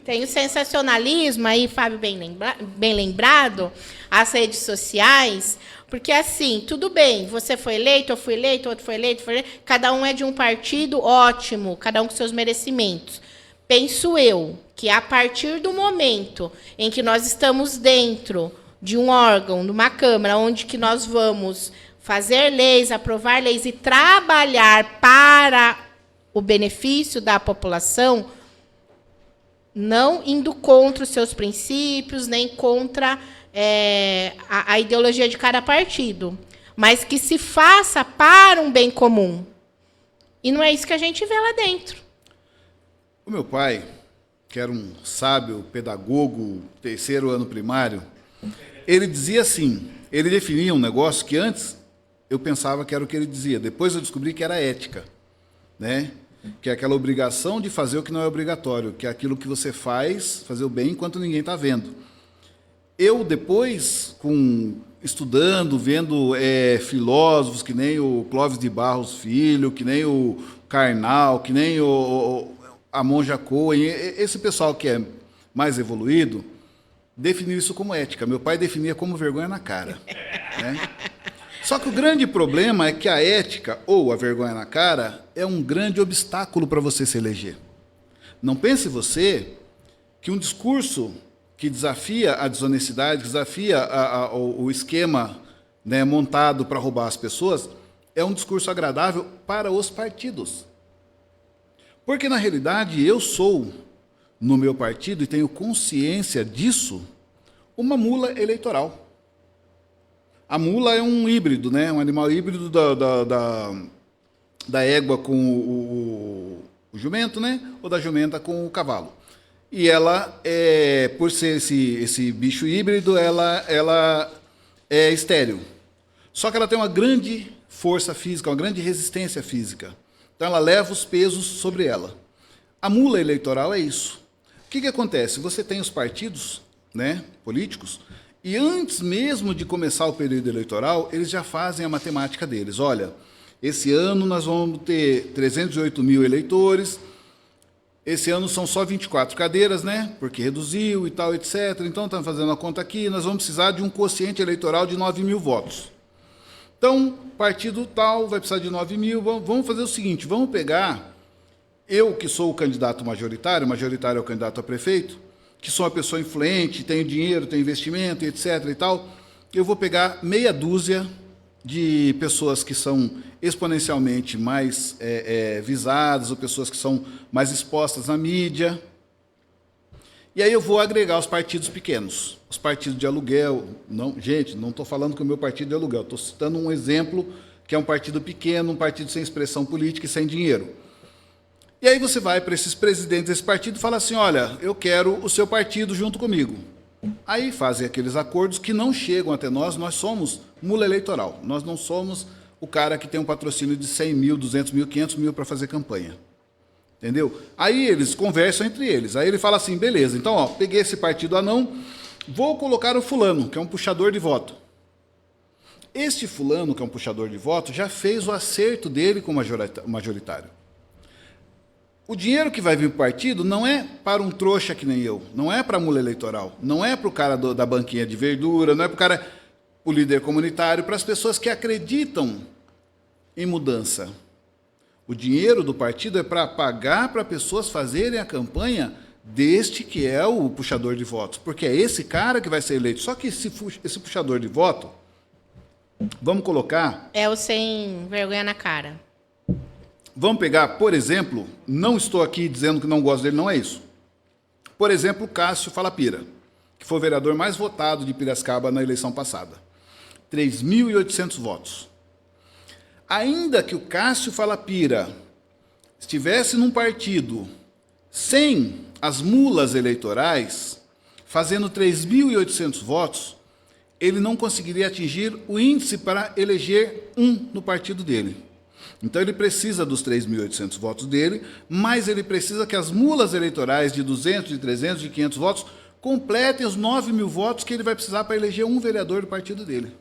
[SPEAKER 5] Tem o sensacionalismo aí, Fábio, bem lembrado, as redes sociais, porque, assim, tudo bem, você foi eleito, eu fui eleito, outro foi eleito, cada um é de um partido, ótimo, cada um com seus merecimentos. Penso eu que, a partir do momento em que nós estamos dentro de um órgão, de uma Câmara, onde que nós vamos fazer leis, aprovar leis e trabalhar para o benefício da população, não indo contra os seus princípios, nem contra a ideologia de cada partido, mas que se faça para um bem comum. E não é isso que a gente vê lá dentro.
[SPEAKER 6] O meu pai, que era um sábio pedagogo, 3º ano primário, ele dizia assim, ele definia um negócio que antes eu pensava que era o que ele dizia, depois eu descobri que era ética, né? Que é aquela obrigação de fazer o que não é obrigatório, que é aquilo que você faz, fazer o bem enquanto ninguém está vendo. Eu, depois, estudando, vendo filósofos, que nem o Clóvis de Barros Filho, que nem o Karnal, que nem a Monja Cohen, esse pessoal que é mais evoluído, definiu isso como ética. Meu pai definia como vergonha na cara, né? Só que o grande problema é que a ética, ou a vergonha na cara, é um grande obstáculo para você se eleger. Não pense você que um discurso que desafia a desonestidade, que desafia o esquema, né, montado para roubar as pessoas, é um discurso agradável para os partidos. Porque, na realidade, eu sou, no meu partido, e tenho consciência disso, uma mula eleitoral. A mula é um híbrido, né? Um animal híbrido da égua com o jumento, né? Ou da jumenta com o cavalo. E ela, por ser esse bicho híbrido, ela é estéril. Só que ela tem uma grande força física, uma grande resistência física. Então ela leva os pesos sobre ela. A mula eleitoral é isso. O que acontece? Você tem os partidos, né, políticos, e antes mesmo de começar o período eleitoral, eles já fazem a matemática deles. Olha, esse ano nós vamos ter 308 mil eleitores, esse ano são só 24 cadeiras, né? Porque reduziu e tal, etc. Então, estamos fazendo a conta aqui, nós vamos precisar de um quociente eleitoral de 9 mil votos. Então, partido tal vai precisar de 9 mil. Vamos fazer o seguinte, vamos pegar, eu que sou o candidato majoritário é o candidato a prefeito, que sou uma pessoa influente, tenho dinheiro, tenho investimento, etc. e tal, eu vou pegar meia dúzia de pessoas que são exponencialmente mais visadas, ou pessoas que são mais expostas na mídia. E aí eu vou agregar os partidos pequenos, os partidos de aluguel. Não, gente, não estou falando que o meu partido é de aluguel, estou citando um exemplo que é um partido pequeno, um partido sem expressão política e sem dinheiro. E aí você vai para esses presidentes desse partido e fala assim, olha, eu quero o seu partido junto comigo. Aí fazem aqueles acordos que não chegam até nós somos mula eleitoral, nós não somos o cara que tem um patrocínio de 100 mil, 200 mil, 500 mil para fazer campanha. Entendeu? Aí eles conversam entre eles, aí ele fala assim, beleza, então ó, peguei esse partido anão, vou colocar o fulano, que é um puxador de voto. Este fulano, que é um puxador de voto, já fez o acerto dele com o majoritário. O dinheiro que vai vir para o partido não é para um trouxa que nem eu, não é para a mula eleitoral, não é para o cara da banquinha de verdura, não é para o cara, o líder comunitário, para as pessoas que acreditam em mudança. O dinheiro do partido é para pagar para pessoas fazerem a campanha deste que é o puxador de votos, porque é esse cara que vai ser eleito. Só que esse puxador de voto, vamos colocar...
[SPEAKER 5] É o sem vergonha na cara.
[SPEAKER 6] Vamos pegar, por exemplo, não estou aqui dizendo que não gosto dele, não é isso. Por exemplo, Cássio Falapira, que foi o vereador mais votado de Piracicaba na eleição passada. 3.800 votos. Ainda que o Cássio Falapira estivesse num partido sem as mulas eleitorais, fazendo 3.800 votos, ele não conseguiria atingir o índice para eleger um no partido dele. Então ele precisa dos 3.800 votos dele, mas ele precisa que as mulas eleitorais de 200, de 300, de 500 votos completem os 9 mil votos que ele vai precisar para eleger um vereador do partido dele.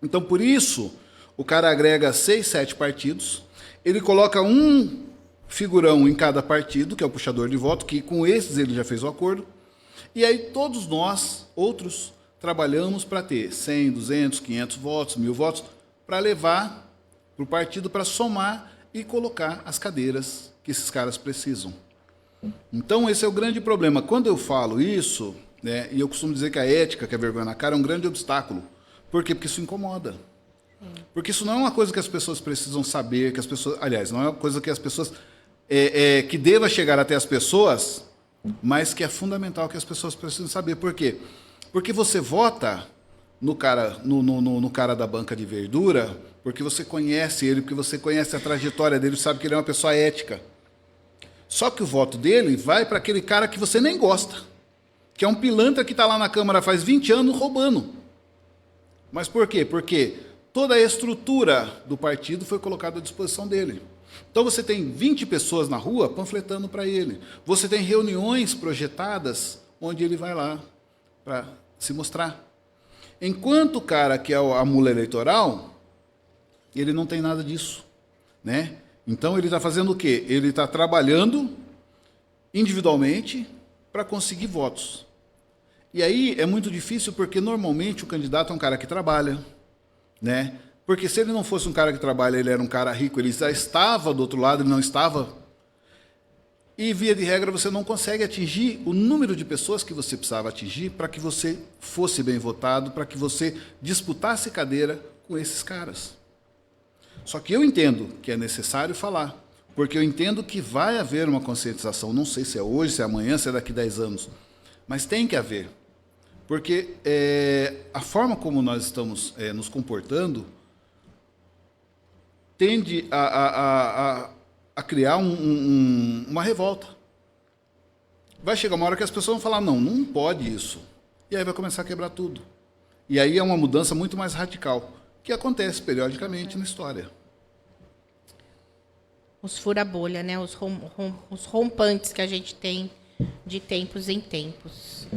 [SPEAKER 6] Então, por isso, o cara agrega 6, 7 partidos, ele coloca um figurão em cada partido, que é o puxador de voto, que com esses ele já fez o acordo, e aí todos nós, outros, trabalhamos para ter 100, 200, 500 votos, 1.000 votos, para levar para o partido, para somar e colocar as cadeiras que esses caras precisam. Então, esse é o grande problema. Quando eu falo isso, né, e eu costumo dizer que a ética, que é vergonha na cara, é um grande obstáculo. Por quê? Porque isso incomoda. Porque isso não é uma coisa que as pessoas precisam saber, que as pessoas, aliás, não é uma coisa que as pessoas que deva chegar até as pessoas, mas que é fundamental que as pessoas precisam saber. Por quê? Porque você vota no cara da banca de verdura, porque você conhece ele, porque você conhece a trajetória dele, sabe que ele é uma pessoa ética. Só que o voto dele vai para aquele cara que você nem gosta, que é um pilantra que está lá na Câmara faz 20 anos roubando. Mas por quê? Porque toda a estrutura do partido foi colocada à disposição dele. Então você tem 20 pessoas na rua panfletando para ele. Você tem reuniões projetadas onde ele vai lá para se mostrar. Enquanto o cara que é a mula eleitoral, ele não tem nada disso, né? Então ele está fazendo o quê? Ele está trabalhando individualmente para conseguir votos. E aí é muito difícil porque normalmente o candidato é um cara que trabalha, né? Porque se ele não fosse um cara que trabalha, ele era um cara rico, ele já estava do outro lado, ele não estava. E via de regra você não consegue atingir o número de pessoas que você precisava atingir para que você fosse bem votado, para que você disputasse cadeira com esses caras. Só que eu entendo que é necessário falar, porque eu entendo que vai haver uma conscientização, não sei se é hoje, se é amanhã, se é daqui a 10 anos, mas tem que haver. Porque a forma como nós estamos nos comportando tende a criar uma revolta. Vai chegar uma hora que as pessoas vão falar, não pode isso. E aí vai começar a quebrar tudo. E aí é uma mudança muito mais radical, que acontece periodicamente na história.
[SPEAKER 5] Os fura-bolha, né? Os rompantes que a gente tem de tempos em tempos.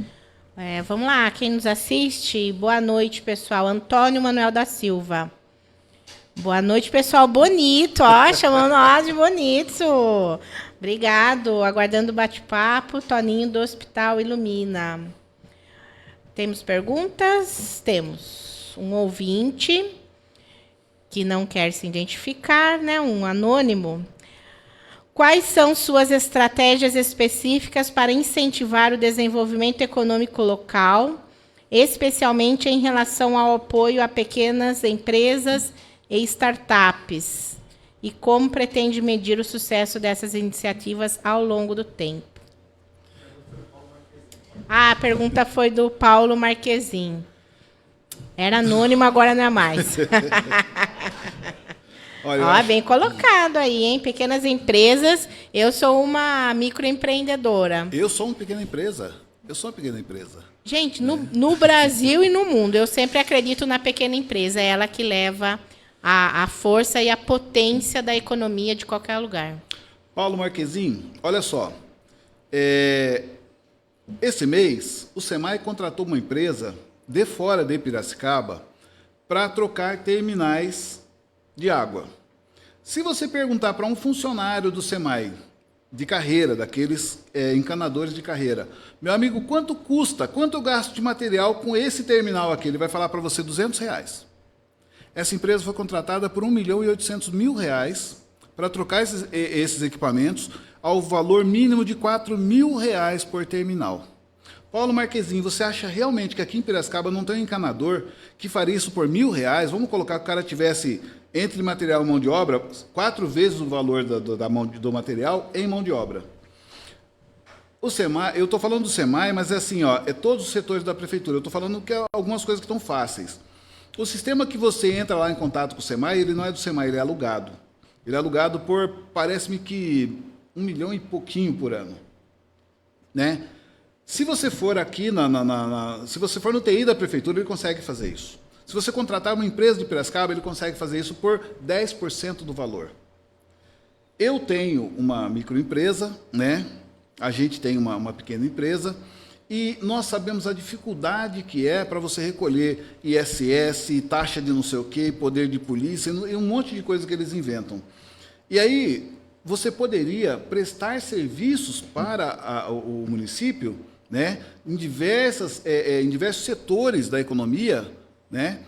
[SPEAKER 5] Vamos lá, quem nos assiste, boa noite, pessoal. Antônio Manuel da Silva. Boa noite, pessoal bonito, ó, chamando nós de bonito. Obrigado, aguardando o bate-papo. Toninho do Hospital Ilumina. Temos perguntas? Temos um ouvinte que não quer se identificar, né, um anônimo. Quais são suas estratégias específicas para incentivar o desenvolvimento econômico local, especialmente em relação ao apoio a pequenas empresas e startups? E como pretende medir o sucesso dessas iniciativas ao longo do tempo? A pergunta foi do Paulo Marquezin. Era anônimo, agora não é mais.
[SPEAKER 6] Olha, eu
[SPEAKER 5] Ó,
[SPEAKER 6] acho-
[SPEAKER 5] bem colocado aí, hein? Pequenas empresas. Eu sou uma microempreendedora.
[SPEAKER 6] Eu sou uma pequena empresa. Eu sou uma pequena empresa.
[SPEAKER 5] Gente, no Brasil e no mundo, eu sempre acredito na pequena empresa. É ela que leva a força e a potência da economia de qualquer lugar.
[SPEAKER 6] Paulo Marquezin, olha só. Esse mês, o SEMAI contratou uma empresa de fora de Piracicaba para trocar terminais de água. Se você perguntar para um funcionário do SEMAI, de carreira, daqueles encanadores de carreira, meu amigo, quanto custa, quanto eu gasto de material com esse terminal aqui? Ele vai falar para você R$200. Essa empresa foi contratada por R$1.800.000 para trocar esses equipamentos ao valor mínimo de R$4.000 por terminal. Paulo Marquezin, você acha realmente que aqui em Piracicaba não tem um encanador que faria isso por R$1.000? Vamos colocar que o cara tivesse, entre material e mão de obra, 4 vezes o valor do material em mão de obra. O SEMAI, eu estou falando do SEMAI, mas é assim, ó, é todos os setores da prefeitura. Eu estou falando que é algumas coisas que estão fáceis. O sistema que você entra lá em contato com o SEMAI, ele não é do SEMAI, ele é alugado. Ele é alugado por, parece-me que, 1 milhão e pouquinho por ano. Né? Se você for aqui, se você for no TI da prefeitura, ele consegue fazer isso. Se você contratar uma empresa de Piracicaba, ele consegue fazer isso por 10% do valor. Eu tenho uma microempresa, né? A gente tem uma pequena empresa, e nós sabemos a dificuldade que é para você recolher ISS, taxa de não sei o quê, poder de polícia, e um monte de coisa que eles inventam. E aí, você poderia prestar serviços para o município, né, em diversos setores da economia, né,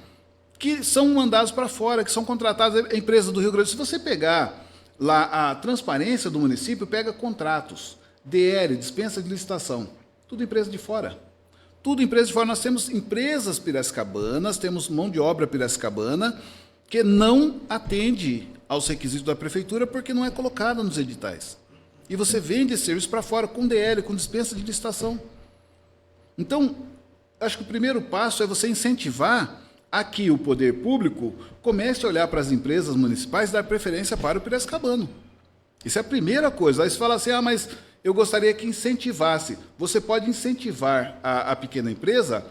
[SPEAKER 6] que são mandados para fora, que são contratados a empresas do Rio Grande. Se você pegar lá a transparência do município, pega contratos, DR, dispensa de licitação, tudo empresa de fora. Tudo empresa de fora. Nós temos empresas piracicabanas, temos mão de obra piracicabana que não atende aos requisitos da prefeitura porque não é colocada nos editais. E você vende esse serviço para fora com DL, com dispensa de licitação. Então, acho que o primeiro passo é você incentivar a que o poder público comece a olhar para as empresas municipais e dar preferência para o piracicabano. Isso é a primeira coisa. Aí você fala assim, mas eu gostaria que incentivasse. Você pode incentivar a pequena empresa.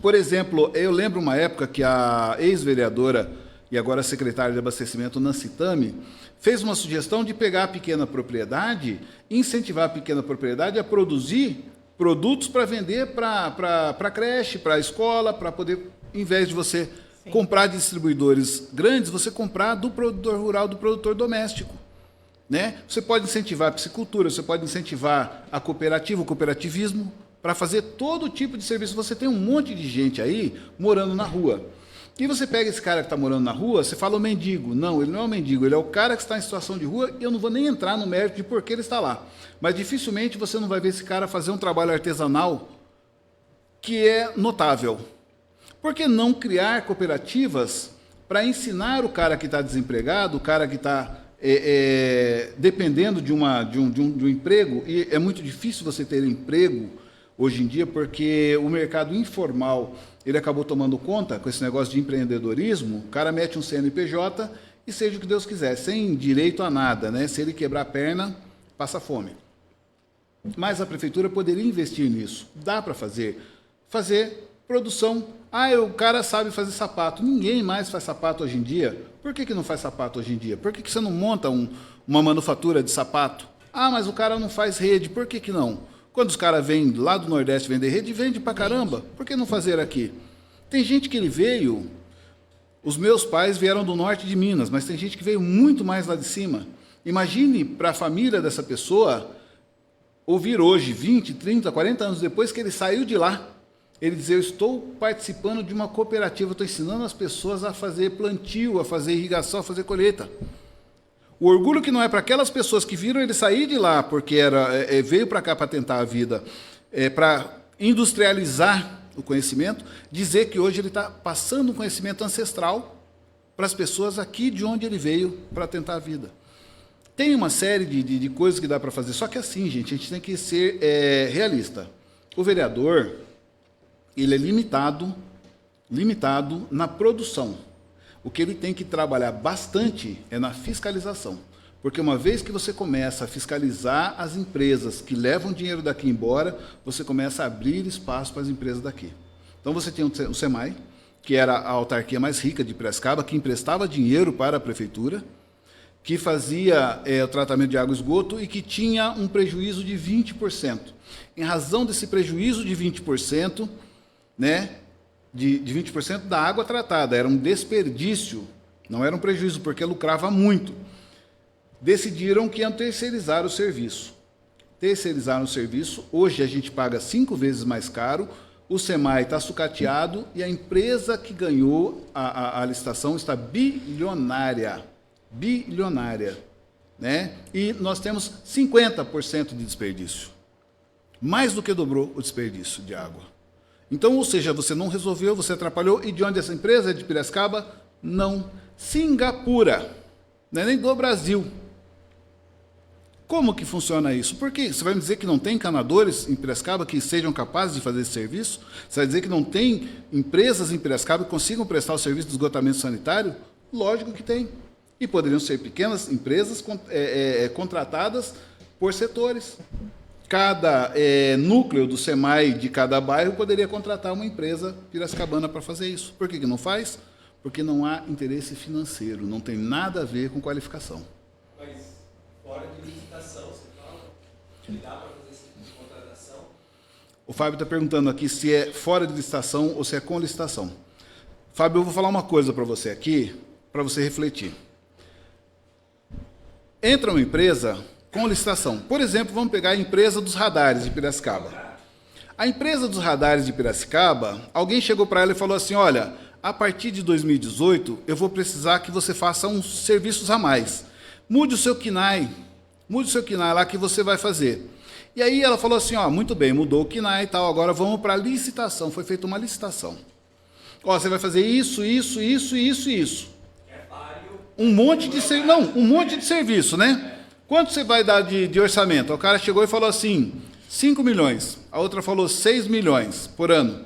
[SPEAKER 6] Por exemplo, eu lembro uma época que a ex-vereadora e agora secretária de abastecimento, Nancy Tami, fez uma sugestão de pegar a pequena propriedade e incentivar a pequena propriedade a produzir produtos para vender para creche, para escola, para poder, em vez de você comprar de distribuidores grandes, você comprar do produtor rural, do produtor doméstico. Né? Você pode incentivar a piscicultura, você pode incentivar a cooperativa, o cooperativismo, para fazer todo tipo de serviço. Você tem um monte de gente aí morando na rua. E você pega esse cara que está morando na rua, você fala o mendigo. Não, ele não é o mendigo, ele é o cara que está em situação de rua, e eu não vou nem entrar no mérito de por que ele está lá. Mas dificilmente você não vai ver esse cara fazer um trabalho artesanal que é notável. Por que não criar cooperativas para ensinar o cara que está desempregado, o cara que está dependendo de um emprego? E é muito difícil você ter emprego hoje em dia, porque o mercado informal ele acabou tomando conta com esse negócio de empreendedorismo. O cara mete um CNPJ e seja o que Deus quiser, sem direito a nada, né? Se ele quebrar a perna, passa fome. Mas a prefeitura poderia investir nisso. Dá para fazer produção. O cara sabe fazer sapato. Ninguém mais faz sapato hoje em dia. Por que não faz sapato hoje em dia? Por que você não monta uma manufatura de sapato? Mas o cara não faz rede. Por que não? Quando os caras vêm lá do Nordeste vender rede, vende pra caramba. Por que não fazer aqui? Tem gente que ele veio... Os meus pais vieram do norte de Minas, mas tem gente que veio muito mais lá de cima. Imagine para a família dessa pessoa ouvir hoje, 20, 30, 40 anos depois, que ele saiu de lá ele dizer, eu estou participando de uma cooperativa, eu estou ensinando as pessoas a fazer plantio, a fazer irrigação, a fazer colheita. O orgulho que não é para aquelas pessoas que viram ele sair de lá, porque veio para cá para tentar a vida, para industrializar o conhecimento, dizer que hoje ele está passando um conhecimento ancestral para as pessoas aqui de onde ele veio para tentar a vida. Tem uma série de coisas que dá para fazer, só que assim, gente, a gente tem que ser realista. O vereador, ele é limitado na produção. O que ele tem que trabalhar bastante é na fiscalização. Porque uma vez que você começa a fiscalizar as empresas que levam dinheiro daqui embora, você começa a abrir espaço para as empresas daqui. Então você tem o SEMAI, que era a autarquia mais rica de Piracicaba, que emprestava dinheiro para a prefeitura, que fazia o tratamento de água e esgoto e que tinha um prejuízo de 20%. Em razão desse prejuízo de 20%, né, de 20% da água tratada, era um desperdício, não era um prejuízo, porque lucrava muito. Decidiram que iam terceirizar o serviço. Terceirizaram o serviço, hoje a gente paga 5 vezes mais caro, o SEMAI está sucateado e a empresa que ganhou a licitação está bilionária. Bilionária. Né? E nós temos 50% de desperdício. Mais do que dobrou o desperdício de água. Então, ou seja, você não resolveu, você atrapalhou. E de onde essa empresa é de Piracicaba? Não. Singapura. Não é nem do Brasil. Como que funciona isso? Porque você vai me dizer que não tem encanadores em Piracicaba que sejam capazes de fazer esse serviço? Você vai dizer que não tem empresas em Piracicaba que consigam prestar o serviço de esgotamento sanitário? Lógico que tem. E poderiam ser pequenas empresas contratadas por setores. Cada núcleo do SEMAI de cada bairro poderia contratar uma empresa piracicabana para fazer isso. Por que não faz? Porque não há interesse financeiro, não tem nada a ver com qualificação.
[SPEAKER 4] Mas fora de licitação, você fala? Que dá para fazer esse tipo de contratação?
[SPEAKER 6] O Fábio está perguntando aqui se é fora de licitação ou se é com licitação. Fábio, eu vou falar uma coisa para você aqui, para você refletir. Entra uma empresa com licitação. Por exemplo, vamos pegar a empresa dos radares de Piracicaba. A empresa dos radares de Piracicaba, alguém chegou para ela e falou assim, olha, a partir de 2018, eu vou precisar que você faça uns serviços a mais. Mude o seu KNAI lá que você vai fazer. E aí ela falou assim, ó, muito bem, mudou o KNAI e tal, agora vamos para a licitação. Foi feita uma licitação. Ó, você vai fazer isso, isso, isso, isso e isso. Um monte de serviço, né? Quanto você vai dar de orçamento? O cara chegou e falou assim, 5 milhões. A outra falou 6 milhões por ano.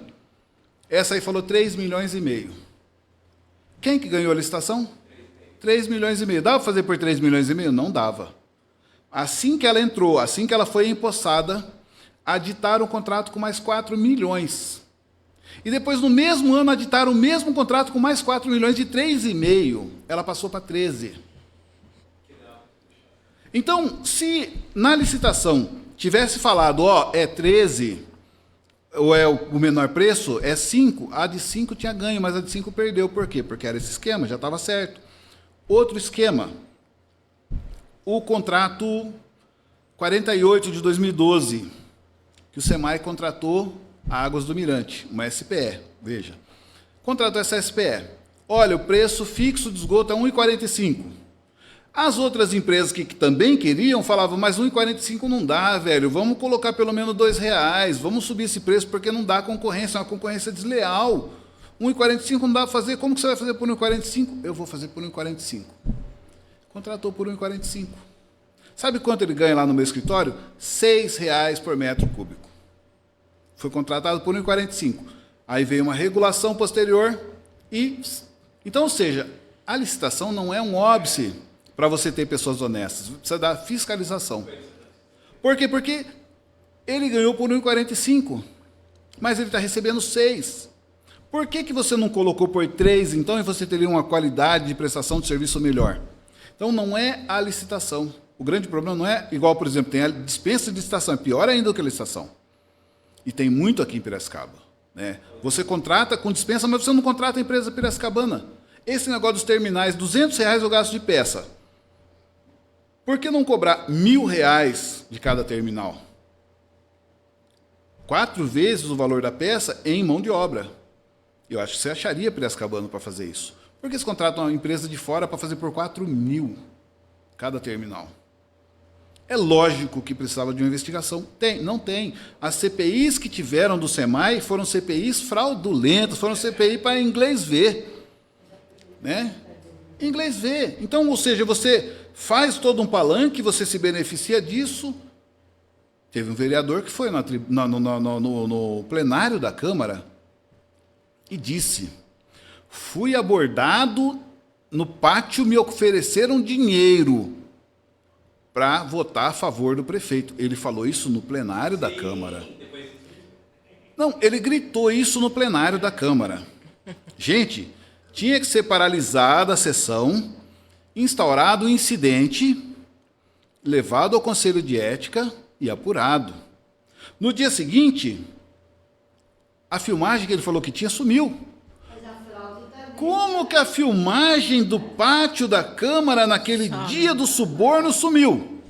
[SPEAKER 6] Essa aí falou 3 milhões e meio. Quem que ganhou a licitação? 3 milhões e meio. Dava para fazer por 3 milhões e meio? Não dava. Assim que ela entrou, assim que ela foi empossada, aditaram o contrato com mais 4 milhões. E depois, no mesmo ano, aditaram o mesmo contrato com mais 4 milhões, de 3,5. Ela passou para 13. Então, se na licitação tivesse falado, ó, é 13, ou é o menor preço, é 5, a de 5 tinha ganho, mas a de 5 perdeu. Por quê? Porque era esse esquema, já estava certo. Outro esquema, o contrato 48 de 2012, que o SEMAI contratou a Águas do Mirante, uma SPE, veja. Contratou essa SPE. Olha, o preço fixo de esgoto é 1,45. As outras empresas que também queriam falavam, mas 1,45 não dá, velho, vamos colocar pelo menos R$2, vamos subir esse preço porque não dá concorrência, é uma concorrência desleal. 1,45 não dá para fazer, como que você vai fazer por 1,45? Eu vou fazer por 1,45. Contratou por 1,45. Sabe quanto ele ganha lá no meu escritório? R$6 por metro cúbico. Foi contratado por 1,45. Aí veio uma regulação posterior e... Então, ou seja, a licitação não é um óbice para você ter pessoas honestas. Precisa dar fiscalização. Por quê? Porque ele ganhou por 1,45, mas ele está recebendo 6. Por que você não colocou por 3, então, e você teria uma qualidade de prestação de serviço melhor? Então, não é a licitação. O grande problema não é igual, por exemplo, tem a dispensa de licitação, é pior ainda do que a licitação. E tem muito aqui em Piracicaba. Né? Você contrata com dispensa, mas você não contrata a empresa piracicabana. Esse negócio dos terminais, R$200 eu gasto de peça. Por que não cobrar R$1.000 de cada terminal? 4 vezes o valor da peça em mão de obra. Eu acho que você acharia Piracicabano para fazer isso. Por que eles contratam uma empresa de fora para fazer por 4 mil cada terminal? É lógico que precisava de uma investigação. Não tem. As CPIs que tiveram do SEMAI foram CPIs fraudulentas, foram CPI para inglês ver. Né? Inglês ver. Então, ou seja, você faz todo um palanque, você se beneficia disso. Teve um vereador que foi no plenário da Câmara e disse: fui abordado no pátio, me ofereceram dinheiro para votar a favor do prefeito. Ele falou isso no plenário da Câmara. Não, ele gritou isso no plenário da Câmara. Gente, tinha que ser paralisada a sessão, instaurado o incidente, levado ao Conselho de Ética e apurado. No dia seguinte, a filmagem que ele falou que tinha sumiu. Como que a filmagem do pátio da Câmara naquele dia do suborno sumiu?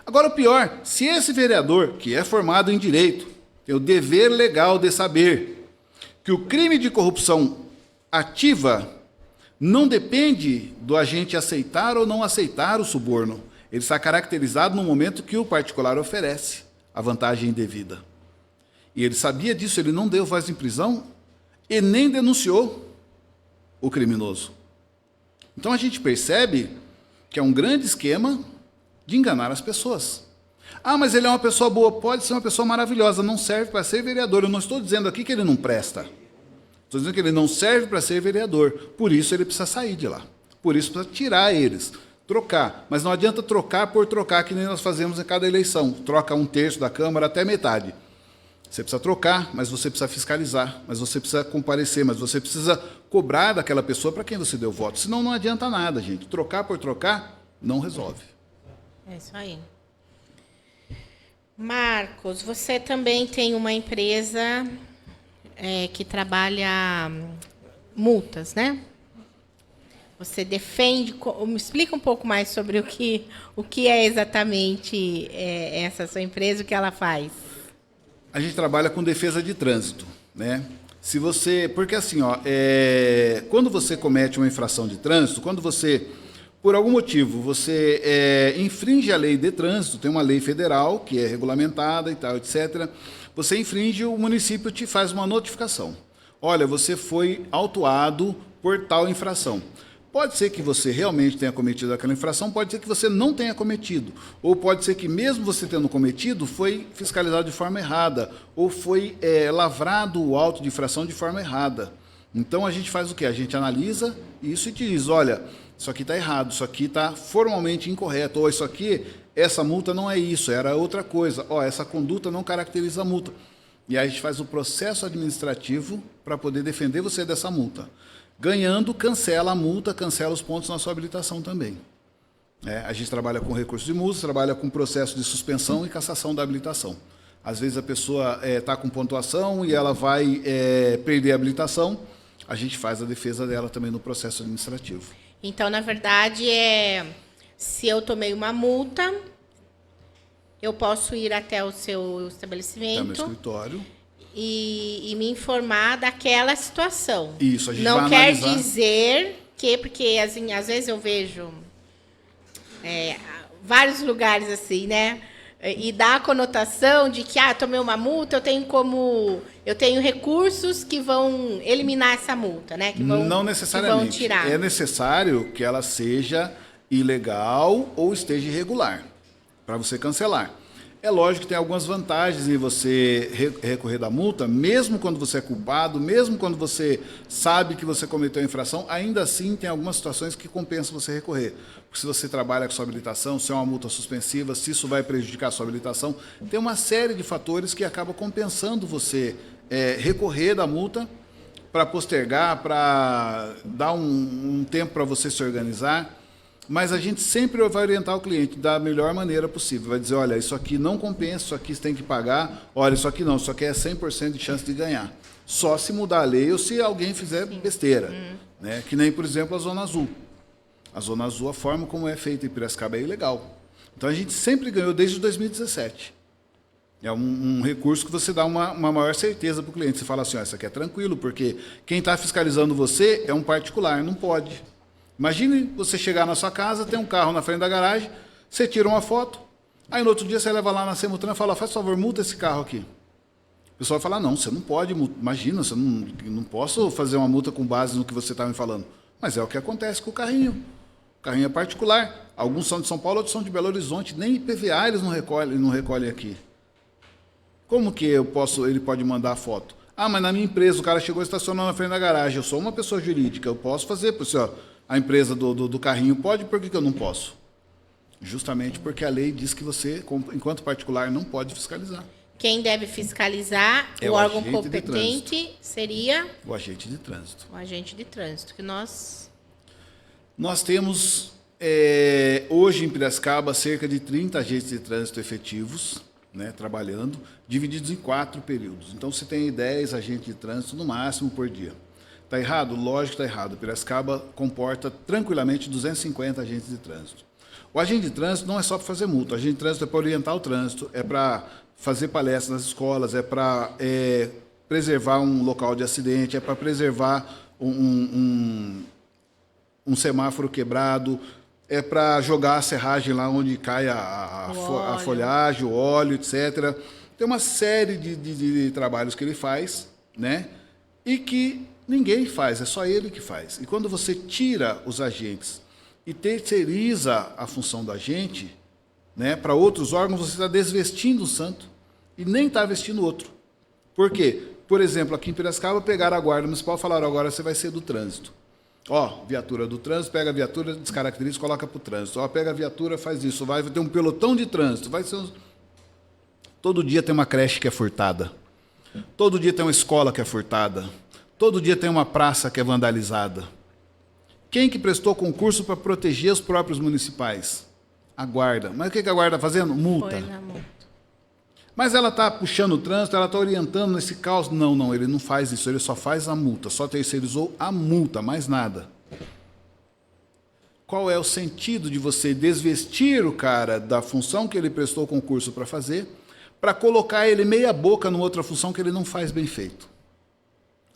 [SPEAKER 6] Agora, o pior, se esse vereador, que é formado em direito, tem o dever legal de saber que o crime de corrupção ativa não depende do agente aceitar ou não aceitar o suborno. Ele está caracterizado no momento que o particular oferece a vantagem indevida. E ele sabia disso, ele não deu voz em prisão e nem denunciou o criminoso. Então a gente percebe que é um grande esquema de enganar as pessoas. Ah, mas ele é uma pessoa boa. Pode ser uma pessoa maravilhosa, não serve para ser vereador. Eu não estou dizendo aqui que ele não presta. Estou dizendo que ele não serve para ser vereador. Por isso ele precisa sair de lá. Por isso precisa tirar eles, trocar. Mas não adianta trocar por trocar, que nem nós fazemos em cada eleição. Troca 1/3 da Câmara até metade. Você precisa trocar, mas você precisa fiscalizar, mas você precisa comparecer, mas você precisa cobrar daquela pessoa para quem você deu voto. Senão não adianta nada, gente. Trocar por trocar não resolve.
[SPEAKER 5] É isso aí. Marcos, você também tem uma empresa que trabalha multas, né? Você defende... Me explica um pouco mais sobre o que é exatamente essa sua empresa, o que ela faz.
[SPEAKER 6] A gente trabalha com defesa de trânsito, né? Se você, porque assim, quando você comete uma infração de trânsito, quando você, por algum motivo, você infringe a lei de trânsito, tem uma lei federal que é regulamentada e tal, etc. Você infringe, o município te faz uma notificação. Olha, você foi autuado por tal infração. Pode ser que você realmente tenha cometido aquela infração, pode ser que você não tenha cometido. Ou pode ser que, mesmo você tendo cometido, foi fiscalizado de forma errada, ou foi lavrado o auto de infração de forma errada. Então, a gente faz o quê? A gente analisa isso e te diz, olha, isso aqui está errado, isso aqui está formalmente incorreto, ou isso aqui, essa multa não é isso, era outra coisa. Essa conduta não caracteriza a multa. E aí a gente faz o processo administrativo para poder defender você dessa multa. Ganhando, cancela a multa, cancela os pontos na sua habilitação também. A gente trabalha com recursos de multa, trabalha com processo de suspensão e cassação da habilitação. Às vezes a pessoa está com pontuação e ela vai perder a habilitação, a gente faz a defesa dela também no processo administrativo.
[SPEAKER 5] Então, na verdade, se eu tomei uma multa, eu posso ir até o seu estabelecimento...
[SPEAKER 6] Até o meu escritório.
[SPEAKER 5] E me informar daquela situação.
[SPEAKER 6] Isso, a gente
[SPEAKER 5] não
[SPEAKER 6] vai
[SPEAKER 5] quer
[SPEAKER 6] analisar.
[SPEAKER 5] Dizer que, porque assim, às vezes eu vejo vários lugares assim, né? E dá a conotação de que, tomei uma multa, eu tenho recursos que vão eliminar essa multa, né?
[SPEAKER 6] Não necessariamente.
[SPEAKER 5] Que vão tirar.
[SPEAKER 6] É necessário que ela seja ilegal ou esteja irregular, para você cancelar. É lógico que tem algumas vantagens em você recorrer da multa, mesmo quando você é culpado, mesmo quando você sabe que você cometeu a infração, ainda assim tem algumas situações que compensam você recorrer. Porque se você trabalha com sua habilitação, se é uma multa suspensiva, se isso vai prejudicar a sua habilitação, tem uma série de fatores que acabam compensando você recorrer da multa para postergar, para dar um tempo para você se organizar. Mas a gente sempre vai orientar o cliente da melhor maneira possível. Vai dizer, olha, isso aqui não compensa, isso aqui você tem que pagar. Olha, isso aqui não, isso aqui é 100% de chance de ganhar. Só se mudar a lei ou se alguém fizer besteira. Né? Que nem, por exemplo, a Zona Azul. A Zona Azul, a forma como é feita em Piracicaba é ilegal. Então a gente sempre ganhou desde 2017. É um recurso que você dá uma maior certeza para o cliente. Você fala assim, isso aqui é tranquilo, porque quem está fiscalizando você é um particular, não pode. Imagine você chegar na sua casa, tem um carro na frente da garagem, você tira uma foto, aí no outro dia você leva lá na Semutran e fala, faz favor, multa esse carro aqui. O pessoal vai falar, não, você não pode, imagina, você não posso fazer uma multa com base no que você está me falando. Mas é o que acontece com o carrinho. O carrinho é particular. Alguns são de São Paulo, outros são de Belo Horizonte. Nem IPVA eles não recolhem aqui. Como que ele pode mandar a foto? Ah, mas na minha empresa o cara chegou e estacionou na frente da garagem. Eu sou uma pessoa jurídica, eu posso fazer. A empresa do carrinho pode, por que eu não posso? Justamente porque a lei diz que você, enquanto particular, não pode fiscalizar.
[SPEAKER 5] Quem deve fiscalizar,
[SPEAKER 6] É
[SPEAKER 5] o
[SPEAKER 6] o
[SPEAKER 5] órgão
[SPEAKER 6] agente de
[SPEAKER 5] competente seria
[SPEAKER 6] O agente de trânsito.
[SPEAKER 5] o agente de trânsito, que nós...
[SPEAKER 6] Nós temos, hoje em Piracicaba, cerca de 30 agentes de trânsito efetivos, né, trabalhando, divididos em 4 períodos. Então, você tem 10 agentes de trânsito no máximo por dia. Está errado? Lógico que está errado. Piracicaba comporta tranquilamente 250 agentes de trânsito. O agente de trânsito não é só para fazer multa. O agente de trânsito é para orientar o trânsito, é para fazer palestras nas escolas, é para preservar um local de acidente, é para preservar um semáforo quebrado, é para jogar a serragem lá onde cai a folhagem, o óleo, etc. Tem uma série de trabalhos que ele faz, né? E que ninguém faz, é só ele que faz. E quando você tira os agentes e terceiriza a função do agente, né, para outros órgãos, você está desvestindo um santo e nem está vestindo outro. Por quê? Por exemplo, aqui em Piracicaba, pegaram a guarda municipal e falaram, agora você vai ser do trânsito. Ó, viatura do trânsito, pega a viatura, descaracteriza, coloca para o trânsito. Ó, pega a viatura, faz isso. Vai ter um pelotão de trânsito. Todo dia tem uma creche que é furtada. Todo dia tem uma escola que é furtada. Todo dia tem uma praça que é vandalizada. Quem que prestou concurso para proteger os próprios municipais? A guarda. Mas o que a guarda está fazendo? Multa.
[SPEAKER 5] Foi na multa.
[SPEAKER 6] Mas ela está puxando o trânsito, ela está orientando nesse caos. Não, ele não faz isso, ele só faz a multa, só terceirizou a multa, mais nada. Qual é o sentido de você desvestir o cara da função que ele prestou o concurso para fazer, para colocar ele meia boca numa outra função que ele não faz bem feito?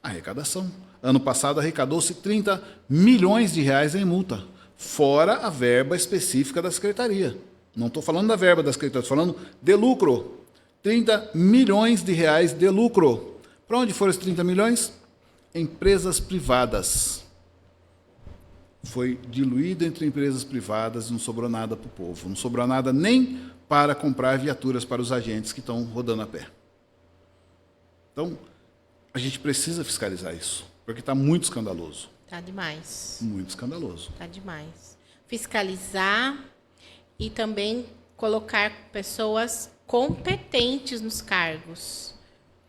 [SPEAKER 6] Arrecadação. Ano passado arrecadou-se 30 milhões de reais em multa, fora a verba específica da Secretaria. Não estou falando da verba da Secretaria, estou falando de lucro. 30 milhões de reais de lucro. Para onde foram esses 30 milhões? Empresas privadas. Foi diluído entre empresas privadas e não sobrou nada para o povo. Não sobrou nada nem para comprar viaturas para os agentes que estão rodando a pé. Então, a gente precisa fiscalizar isso, porque está muito escandaloso.
[SPEAKER 5] Tá demais.
[SPEAKER 6] Muito escandaloso.
[SPEAKER 5] Tá demais. Fiscalizar e também colocar pessoas competentes nos cargos.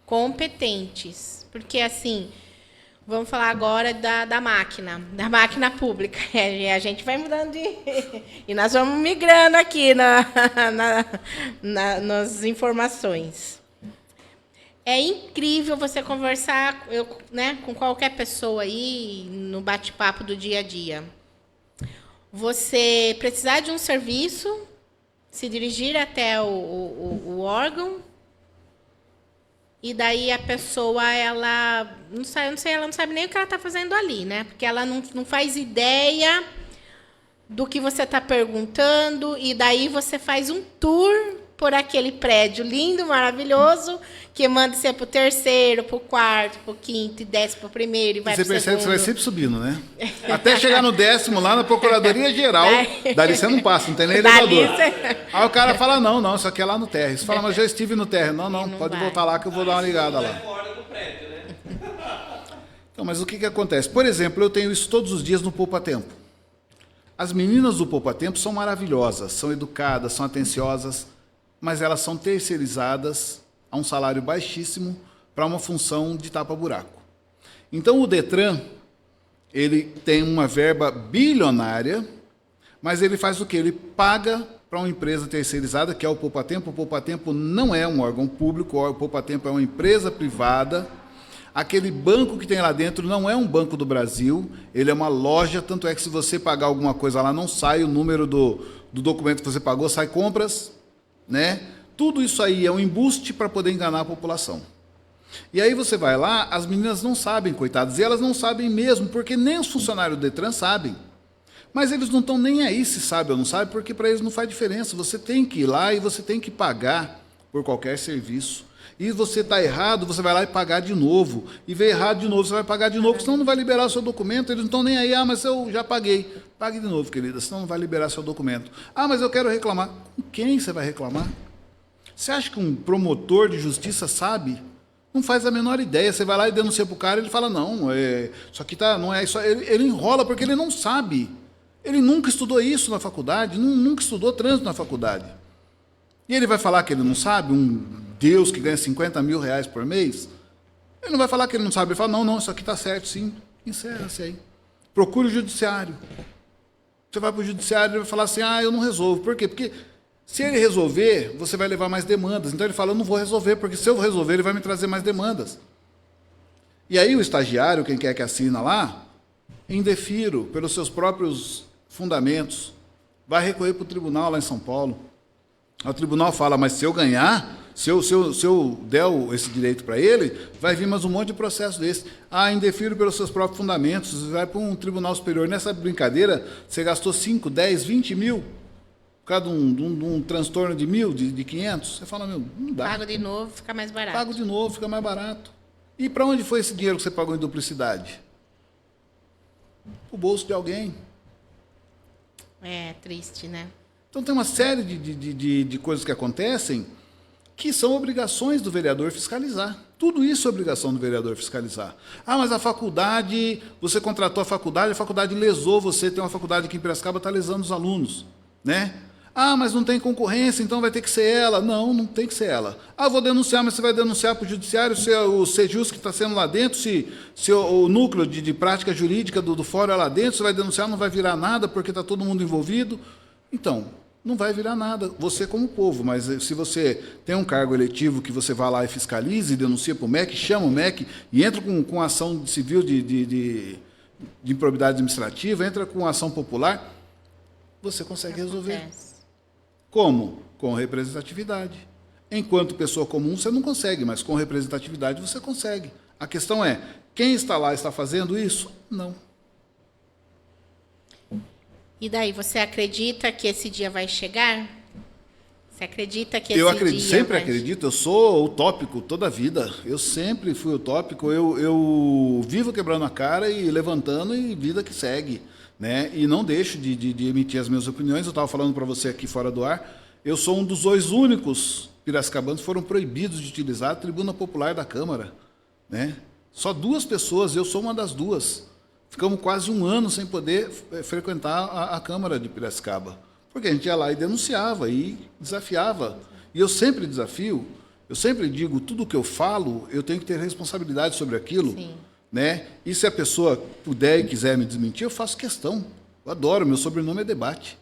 [SPEAKER 5] Competentes. Porque, assim, vamos falar agora da máquina pública. A gente vai mudando de... E nós vamos migrando aqui nas informações. É incrível você conversar com qualquer pessoa aí no bate-papo do dia a dia. Você precisar de um serviço, se dirigir até o órgão, e daí a pessoa, ela não sabe nem o que ela está fazendo ali, né? Porque ela não faz ideia do que você está perguntando, e daí você faz um tour por aquele prédio lindo, maravilhoso, que manda você para o terceiro, para o quarto, para o quinto, e desce para o primeiro, e vai para o segundo.
[SPEAKER 6] Você percebe que você vai sempre subindo, né? Até chegar no 10º, lá na Procuradoria Geral, dali você não passa, não tem nem elevador. Aí o cara fala, não, isso aqui é lá no térreo. Você fala, mas eu estive no térreo. Não, pode voltar lá que eu vou dar uma ligada lá.
[SPEAKER 4] Fora do prédio, né?
[SPEAKER 6] Então, mas o que acontece? Por exemplo, eu tenho isso todos os dias no Poupa Tempo. As meninas do Poupa Tempo são maravilhosas, são educadas, são atenciosas, mas elas são terceirizadas a um salário baixíssimo para uma função de tapa-buraco. Então, o Detran, ele tem uma verba bilionária, mas ele faz o quê? Ele paga para uma empresa terceirizada, que é o Poupa Tempo. O Poupa Tempo não é um órgão público, o Poupa Tempo é uma empresa privada. Aquele banco que tem lá dentro não é um banco do Brasil, ele é uma loja, tanto é que se você pagar alguma coisa lá, não sai o número do documento que você pagou, sai compras, né? Tudo isso aí é um embuste para poder enganar a população. E aí você vai lá, as meninas não sabem, coitadas, e elas não sabem mesmo, porque nem os funcionários do Detran sabem. Mas eles não estão nem aí se sabe ou não sabe, porque para eles não faz diferença. Você tem que ir lá e você tem que pagar por qualquer serviço. E você está errado, você vai lá e pagar de novo. E vê errado de novo, você vai pagar de novo, senão não vai liberar o seu documento. Eles não estão nem aí, mas eu já paguei. Pague de novo, querida, senão não vai liberar seu documento. Mas eu quero reclamar. Com quem você vai reclamar? Você acha que um promotor de justiça sabe? Não faz a menor ideia. Você vai lá e denuncia para o cara, ele fala, não, isso aqui não é isso. Ele enrola porque ele não sabe. Ele nunca estudou isso na faculdade, nunca estudou trânsito na faculdade. E ele vai falar que ele não sabe? Um Deus que ganha 50 mil reais por mês? Ele não vai falar que ele não sabe. Ele fala, não, isso aqui está certo, sim. Encerra-se aí. Procure o judiciário. Você vai para o judiciário e vai falar assim, eu não resolvo. Por quê? Porque se ele resolver, você vai levar mais demandas. Então ele fala, eu não vou resolver, porque se eu resolver, ele vai me trazer mais demandas. E aí o estagiário, quem quer que assina lá, indefiro pelos seus próprios fundamentos, vai recorrer para o tribunal lá em São Paulo. O tribunal fala, mas se eu ganhar, se eu der esse direito para ele, vai vir mais um monte de processo desse. Indefiro pelos seus próprios fundamentos, vai para um tribunal superior. Nessa brincadeira, você gastou 5, 10, 20 mil, por causa de um transtorno de 1.000, de 500. Você fala, não dá.
[SPEAKER 5] Pago de novo, fica mais barato.
[SPEAKER 6] Pago de novo, fica mais barato. E para onde foi esse dinheiro que você pagou em duplicidade? O bolso de alguém.
[SPEAKER 5] É triste, né?
[SPEAKER 6] Então tem uma série de coisas que acontecem que são obrigações do vereador fiscalizar. Tudo isso é obrigação do vereador fiscalizar. Mas a faculdade, você contratou a faculdade lesou você, tem uma faculdade aqui em Piracicaba, está lesando os alunos, né? Mas não tem concorrência, então vai ter que ser ela. Não tem que ser ela. Vou denunciar, mas você vai denunciar para o judiciário se o Sejus que está sendo lá dentro, se o núcleo de prática jurídica do fórum é lá dentro, você vai denunciar, não vai virar nada, porque está todo mundo envolvido. Então, não vai virar nada, você como povo, mas se você tem um cargo eletivo que você vai lá e fiscaliza e denuncia para o MEC, chama o MEC e entra com ação civil de improbidade administrativa, entra com ação popular, você consegue resolver.
[SPEAKER 5] Acontece.
[SPEAKER 6] Como? Com representatividade. Enquanto pessoa comum, você não consegue, mas com representatividade você consegue. A questão é, quem está lá está fazendo isso? Não.
[SPEAKER 5] E daí, você acredita que esse dia vai chegar? Você acredita que esse
[SPEAKER 6] Eu acredito,
[SPEAKER 5] dia
[SPEAKER 6] sempre
[SPEAKER 5] vai...
[SPEAKER 6] acredito, eu sou utópico toda a vida. Eu sempre fui utópico, eu vivo quebrando a cara e levantando e vida que segue. Né? E não deixo de emitir as minhas opiniões. Eu estava falando para você aqui fora do ar, eu sou um dos 2 únicos piracicabanos que foram proibidos de utilizar a tribuna popular da Câmara. Né? Só 2 pessoas, eu sou uma das 2. Ficamos quase 1 ano sem poder frequentar a Câmara de Piracicaba, porque a gente ia lá e denunciava e desafiava. E eu sempre desafio, eu sempre digo, tudo que eu falo, eu tenho que ter responsabilidade sobre aquilo.
[SPEAKER 5] Sim.
[SPEAKER 6] Né? E se a pessoa puder e quiser me desmentir, eu faço questão. Eu adoro, meu sobrenome é debate.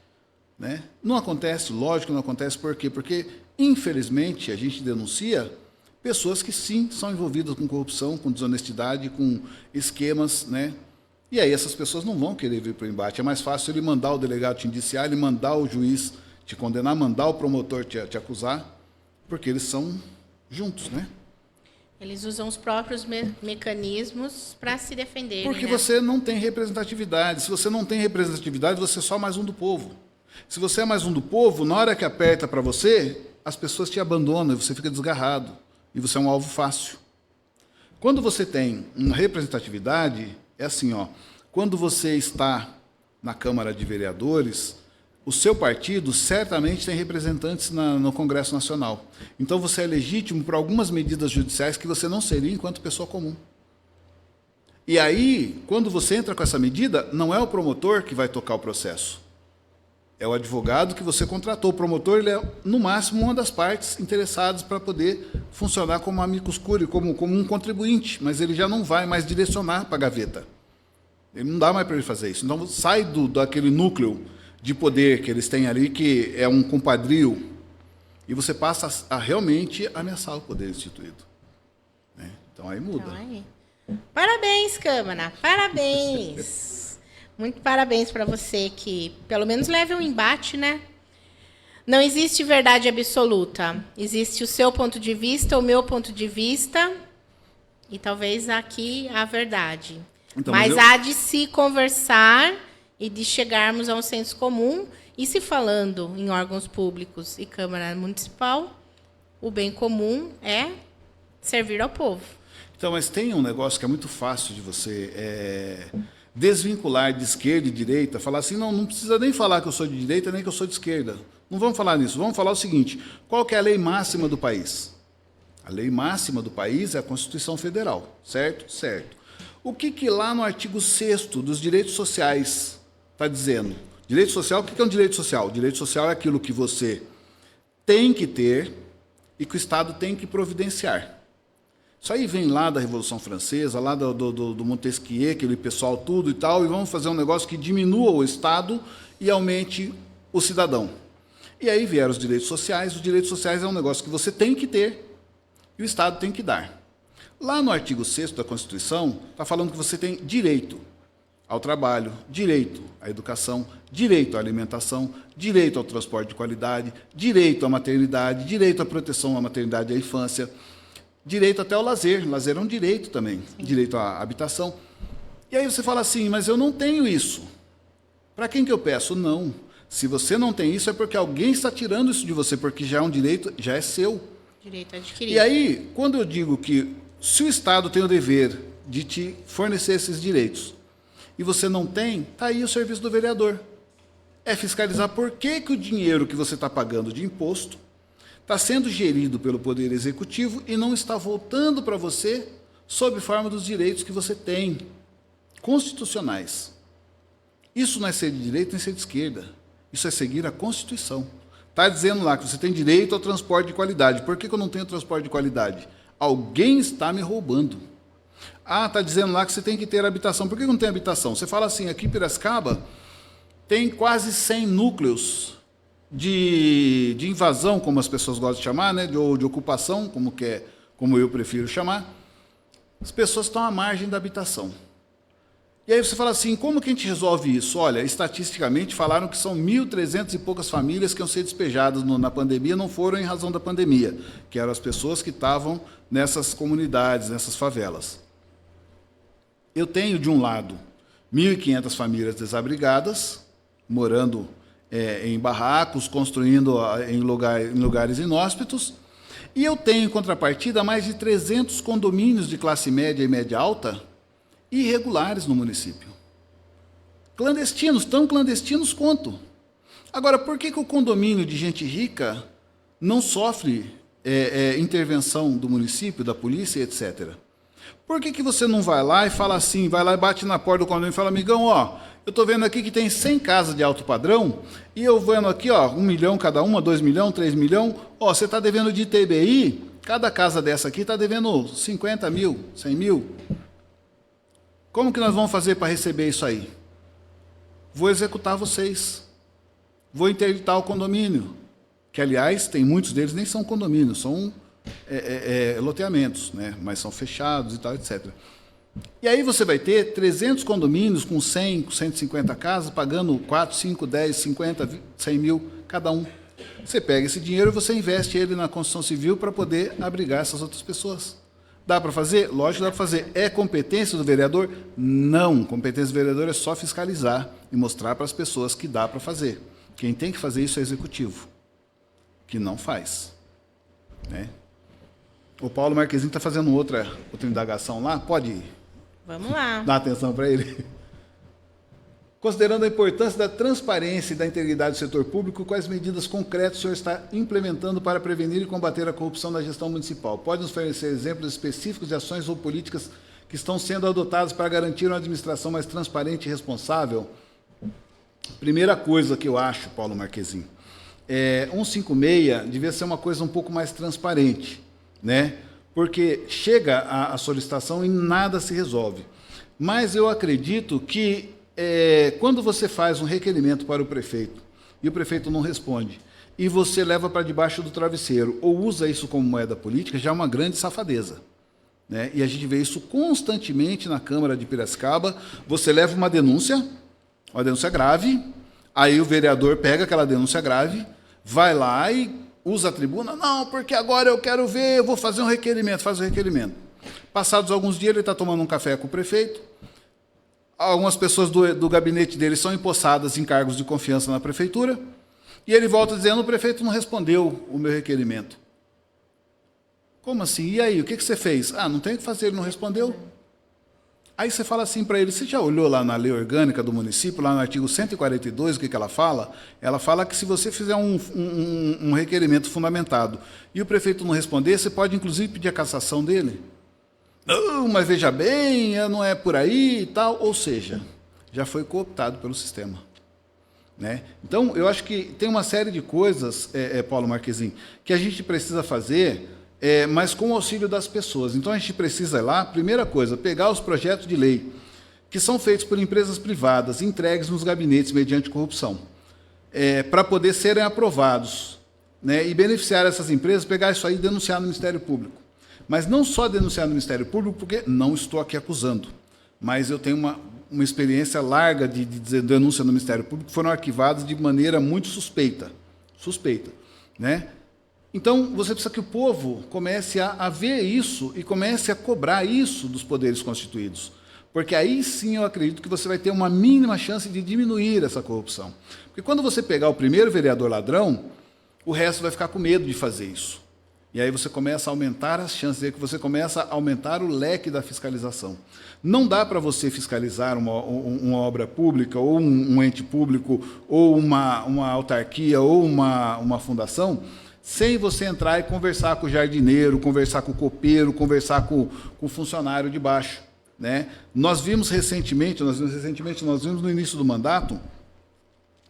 [SPEAKER 6] Né? Não acontece, lógico que não acontece, por quê? Porque, infelizmente, a gente denuncia pessoas que sim são envolvidas com corrupção, com desonestidade, com esquemas, né? E aí essas pessoas não vão querer vir para o embate. É mais fácil ele mandar o delegado te indiciar, ele mandar o juiz te condenar, mandar o promotor te acusar, porque eles são juntos, né?
[SPEAKER 5] Eles usam os próprios mecanismos para se defender.
[SPEAKER 6] Porque
[SPEAKER 5] né?
[SPEAKER 6] você não tem representatividade. Se você não tem representatividade, você é só mais um do povo. Se você é mais um do povo, na hora que aperta para você, as pessoas te abandonam e você fica desgarrado. E você é um alvo fácil. Quando você tem uma representatividade, é assim, quando você está na Câmara de Vereadores, o seu partido certamente tem representantes no Congresso Nacional. Então, você é legítimo para algumas medidas judiciais que você não seria enquanto pessoa comum. E aí, quando você entra com essa medida, não é o promotor que vai tocar o processo. É o advogado que você contratou. O promotor, ele é, no máximo, uma das partes interessadas para poder funcionar como amicus curiae, como um contribuinte, mas ele já não vai mais direcionar para a gaveta. Ele não dá mais para ele fazer isso. Então, sai daquele núcleo de poder que eles têm ali, que é um compadrio, e você passa a realmente ameaçar o poder instituído. Né? Então, aí muda.
[SPEAKER 5] Então, aí. Parabéns, Câmara, parabéns. Muito parabéns para você que, pelo menos, leve um embate, né? Não existe verdade absoluta. Existe o seu ponto de vista, o meu ponto de vista, e talvez aqui a verdade.
[SPEAKER 6] Então,
[SPEAKER 5] mas
[SPEAKER 6] mas eu-
[SPEAKER 5] há de se conversar e de chegarmos a um senso comum. E se falando em órgãos públicos e Câmara Municipal, o bem comum é servir ao povo.
[SPEAKER 6] Então, mas tem um negócio que é muito fácil de você desvincular de esquerda e direita, falar assim, não precisa nem falar que eu sou de direita, nem que eu sou de esquerda. Não vamos falar nisso, vamos falar o seguinte, qual que é a lei máxima do país? A lei máxima do país é a Constituição Federal, certo? Certo. O que lá no artigo 6º dos direitos sociais está dizendo? Direito social, o que é um direito social? O direito social é aquilo que você tem que ter e que o Estado tem que providenciar. Isso aí vem lá da Revolução Francesa, lá do Montesquieu, aquele pessoal tudo e tal, e vamos fazer um negócio que diminua o Estado e aumente o cidadão. E aí vieram os direitos sociais é um negócio que você tem que ter e o Estado tem que dar. Lá no artigo 6º da Constituição, está falando que você tem direito ao trabalho, direito à educação, direito à alimentação, direito ao transporte de qualidade, direito à maternidade, direito à proteção à maternidade e à infância, direito até ao lazer. Lazer é um direito também, direito à habitação. E aí você fala assim, mas eu não tenho isso. Para quem que eu peço? Não. Se você não tem isso, é porque alguém está tirando isso de você, porque já é um direito, já é seu.
[SPEAKER 5] Direito adquirido.
[SPEAKER 6] E aí, quando eu digo que se o Estado tem o dever de te fornecer esses direitos e você não tem, está aí o serviço do vereador. É fiscalizar por que o dinheiro que você está pagando de imposto está sendo gerido pelo Poder Executivo e não está voltando para você sob forma dos direitos que você tem, constitucionais. Isso não é ser de direita nem ser de esquerda. Isso é seguir a Constituição. Está dizendo lá que você tem direito ao transporte de qualidade. Por que eu não tenho transporte de qualidade? Alguém está me roubando. Ah, está dizendo lá que você tem que ter habitação. Por que não tem habitação? Você fala assim, aqui em Piracicaba tem quase 100 núcleos de invasão, como as pessoas gostam de chamar, né? Ou de ocupação, como eu prefiro chamar. As pessoas estão à margem da habitação. E aí você fala assim, como que a gente resolve isso? Olha, estatisticamente falaram que são 1.300 e poucas famílias que iam ser despejadas na pandemia, não foram em razão da pandemia, que eram as pessoas que estavam nessas comunidades, nessas favelas. Eu tenho, de um lado, 1.500 famílias desabrigadas, morando em barracos, construindo em lugares inóspitos, e eu tenho, em contrapartida, mais de 300 condomínios de classe média e média alta, irregulares no município. Clandestinos, tão clandestinos quanto. Agora, por que o condomínio de gente rica não sofre intervenção do município, da polícia, etc.? Por que você não vai lá e fala assim, vai lá e bate na porta do condomínio e fala, amigão, ó, eu estou vendo aqui que tem 100 casas de alto padrão, e eu vendo aqui, ó, 1 milhão cada uma, 2 milhões, 3 milhões, ó, você está devendo de ITBI, cada casa dessa aqui está devendo 50 mil, 100 mil. Como que nós vamos fazer para receber isso aí? Vou executar vocês. Vou interditar o condomínio. Que, aliás, tem muitos deles nem são condomínios, são loteamentos, né? Mas são fechados e tal, etc. E aí você vai ter 300 condomínios com 100, com 150 casas, pagando 4, 5, 10, 50, 100 mil cada um. Você pega esse dinheiro e você investe ele na construção civil para poder abrigar essas outras pessoas. Dá para fazer? Lógico que dá para fazer. É competência do vereador? Não. Competência do vereador é só fiscalizar e mostrar para as pessoas que dá para fazer. Quem tem que fazer isso é o executivo, que não faz. Né? O Paulo Marquezine está fazendo outra indagação lá. Pode
[SPEAKER 5] Vamos lá.
[SPEAKER 6] dar atenção para ele? Considerando a importância da transparência e da integridade do setor público, quais medidas concretas o senhor está implementando para prevenir e combater a corrupção na gestão municipal? Pode nos fornecer exemplos específicos de ações ou políticas que estão sendo adotadas para garantir uma administração mais transparente e responsável? Primeira coisa que eu acho, Paulo Marquezine, 156 devia ser uma coisa um pouco mais transparente, né? Porque chega a solicitação e nada se resolve. Mas eu acredito que quando você faz um requerimento para o prefeito e o prefeito não responde, e você leva para debaixo do travesseiro ou usa isso como moeda política, já é uma grande safadeza. Né? E a gente vê isso constantemente na Câmara de Piracicaba. Você leva uma denúncia grave, aí o vereador pega aquela denúncia grave, vai lá e usa a tribuna, não, porque agora eu quero ver, eu vou fazer um requerimento, faz o requerimento. Passados alguns dias, ele está tomando um café com o prefeito, algumas pessoas do gabinete dele são empossadas em cargos de confiança na prefeitura, e ele volta dizendo, o prefeito não respondeu o meu requerimento. Como assim? E aí, o que você fez? Ah, não tem o que fazer, ele não respondeu. Aí você fala assim para ele, você já olhou lá na lei orgânica do município, lá no artigo 142, o que ela fala? Ela fala que se você fizer um requerimento fundamentado e o prefeito não responder, você pode inclusive pedir a cassação dele. Não, mas veja bem, não é por aí e tal. Ou seja, já foi cooptado pelo sistema. Né? Então, eu acho que tem uma série de coisas, Paulo Marquezin, que a gente precisa fazer, mas com o auxílio das pessoas. Então, a gente precisa ir lá, primeira coisa, pegar os projetos de lei que são feitos por empresas privadas, entregues nos gabinetes mediante corrupção, para poder serem aprovados, né, e beneficiar essas empresas, pegar isso aí e denunciar no Ministério Público. Mas não só denunciar no Ministério Público, porque não estou aqui acusando, mas eu tenho uma experiência larga de denúncia no Ministério Público, foram arquivadas de maneira muito suspeita, né? Então, você precisa que o povo comece a ver isso e comece a cobrar isso dos poderes constituídos, porque aí sim eu acredito que você vai ter uma mínima chance de diminuir essa corrupção. Porque quando você pegar o primeiro vereador ladrão, o resto vai ficar com medo de fazer isso. E aí você começa a aumentar as chances, aí que você começa a aumentar o leque da fiscalização. Não dá para você fiscalizar uma obra pública, ou um ente público, ou uma autarquia, ou uma fundação, sem você entrar e conversar com o jardineiro, conversar com o copeiro, conversar com o funcionário de baixo. Né? Nós vimos recentemente no início do mandato,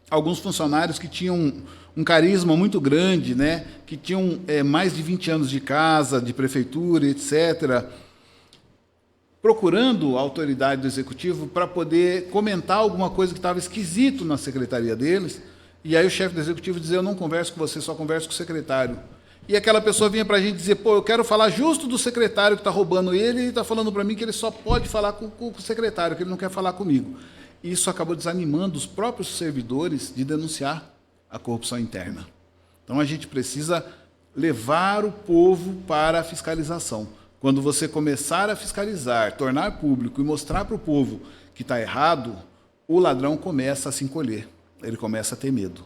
[SPEAKER 6] alguns funcionários que tinham um carisma muito grande, né? Que tinham mais de 20 anos de casa, de prefeitura, etc., procurando a autoridade do executivo para poder comentar alguma coisa que estava esquisito na secretaria deles, e aí o chefe do executivo dizia, eu não converso com você, só converso com o secretário. E aquela pessoa vinha para a gente dizer, pô, eu quero falar justo do secretário que está roubando ele, e ele está falando para mim que ele só pode falar com o secretário, que ele não quer falar comigo. Isso acabou desanimando os próprios servidores de denunciar a corrupção interna. Então, a gente precisa levar o povo para a fiscalização. Quando você começar a fiscalizar, tornar público e mostrar para o povo que está errado, o ladrão começa a se encolher, ele começa a ter medo.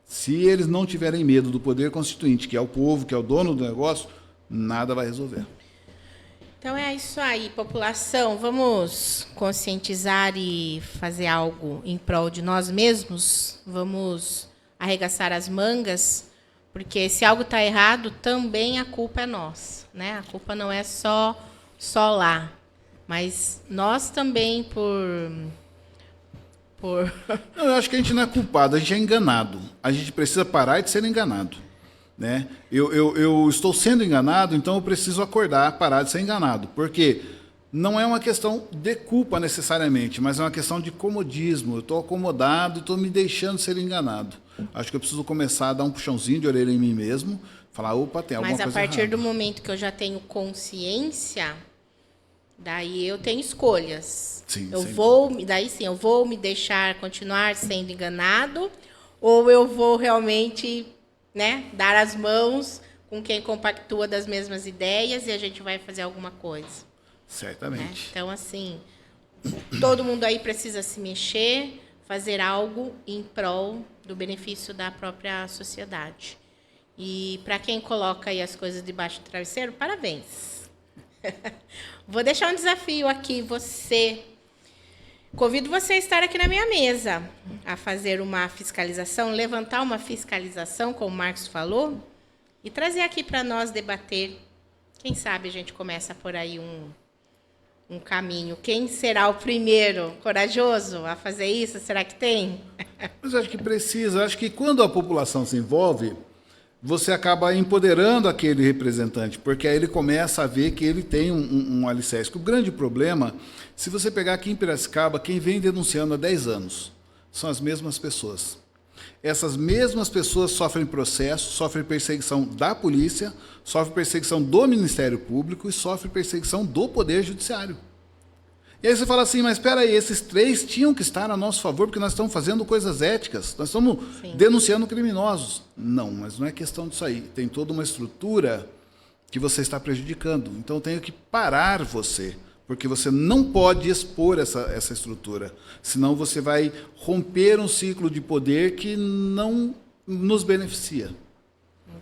[SPEAKER 6] Se eles não tiverem medo do poder constituinte, que é o povo, que é o dono do negócio, nada vai resolver.
[SPEAKER 5] Então é isso aí, população. Vamos conscientizar e fazer algo em prol de nós mesmos? Vamos arregaçar as mangas? Porque se algo está errado, também a culpa é nossa, né? A culpa não é só lá, mas nós também
[SPEAKER 6] Não, eu acho que a gente não é culpado, a gente é enganado. A gente precisa parar de ser enganado. Né? Eu estou sendo enganado, então eu preciso acordar, parar de ser enganado. Porque não é uma questão de culpa necessariamente, mas é uma questão de comodismo. Eu estou acomodado e estou me deixando ser enganado. Acho que eu preciso começar a dar um puxãozinho de orelha em mim mesmo, falar, opa, tem alguma coisa errada.
[SPEAKER 5] Mas a partir do momento que eu já tenho consciência, daí eu tenho escolhas.
[SPEAKER 6] Sim,
[SPEAKER 5] eu vou me deixar continuar sendo enganado, ou eu vou realmente, né, dar as mãos com quem compactua das mesmas ideias e a gente vai fazer alguma coisa.
[SPEAKER 6] Certamente.
[SPEAKER 5] Né? Então, assim, todo mundo aí precisa se mexer, fazer algo em prol do benefício da própria sociedade. E para quem coloca aí as coisas debaixo do travesseiro, parabéns. Vou deixar um desafio aqui, convido você a estar aqui na minha mesa, a fazer uma fiscalização, levantar uma fiscalização, como o Marcos falou, e trazer aqui para nós debater. Quem sabe a gente começa por aí um caminho. Quem será o primeiro corajoso a fazer isso? Será que tem?
[SPEAKER 6] Mas eu acho que precisa. Eu acho que quando a população se envolve, você acaba empoderando aquele representante, porque aí ele começa a ver que ele tem um alicerce. O grande problema, se você pegar aqui em Piracicaba, quem vem denunciando há 10 anos são as mesmas pessoas. Essas mesmas pessoas sofrem processo, sofrem perseguição da polícia, sofrem perseguição do Ministério Público e sofrem perseguição do Poder Judiciário. E aí você fala assim, mas espera aí, esses 3 tinham que estar a nosso favor, porque nós estamos fazendo coisas éticas, nós estamos denunciando criminosos. Não, mas não é questão disso aí. Tem toda uma estrutura que você está prejudicando. Então eu tenho que parar você, porque você não pode expor essa estrutura, senão você vai romper um ciclo de poder que não nos beneficia.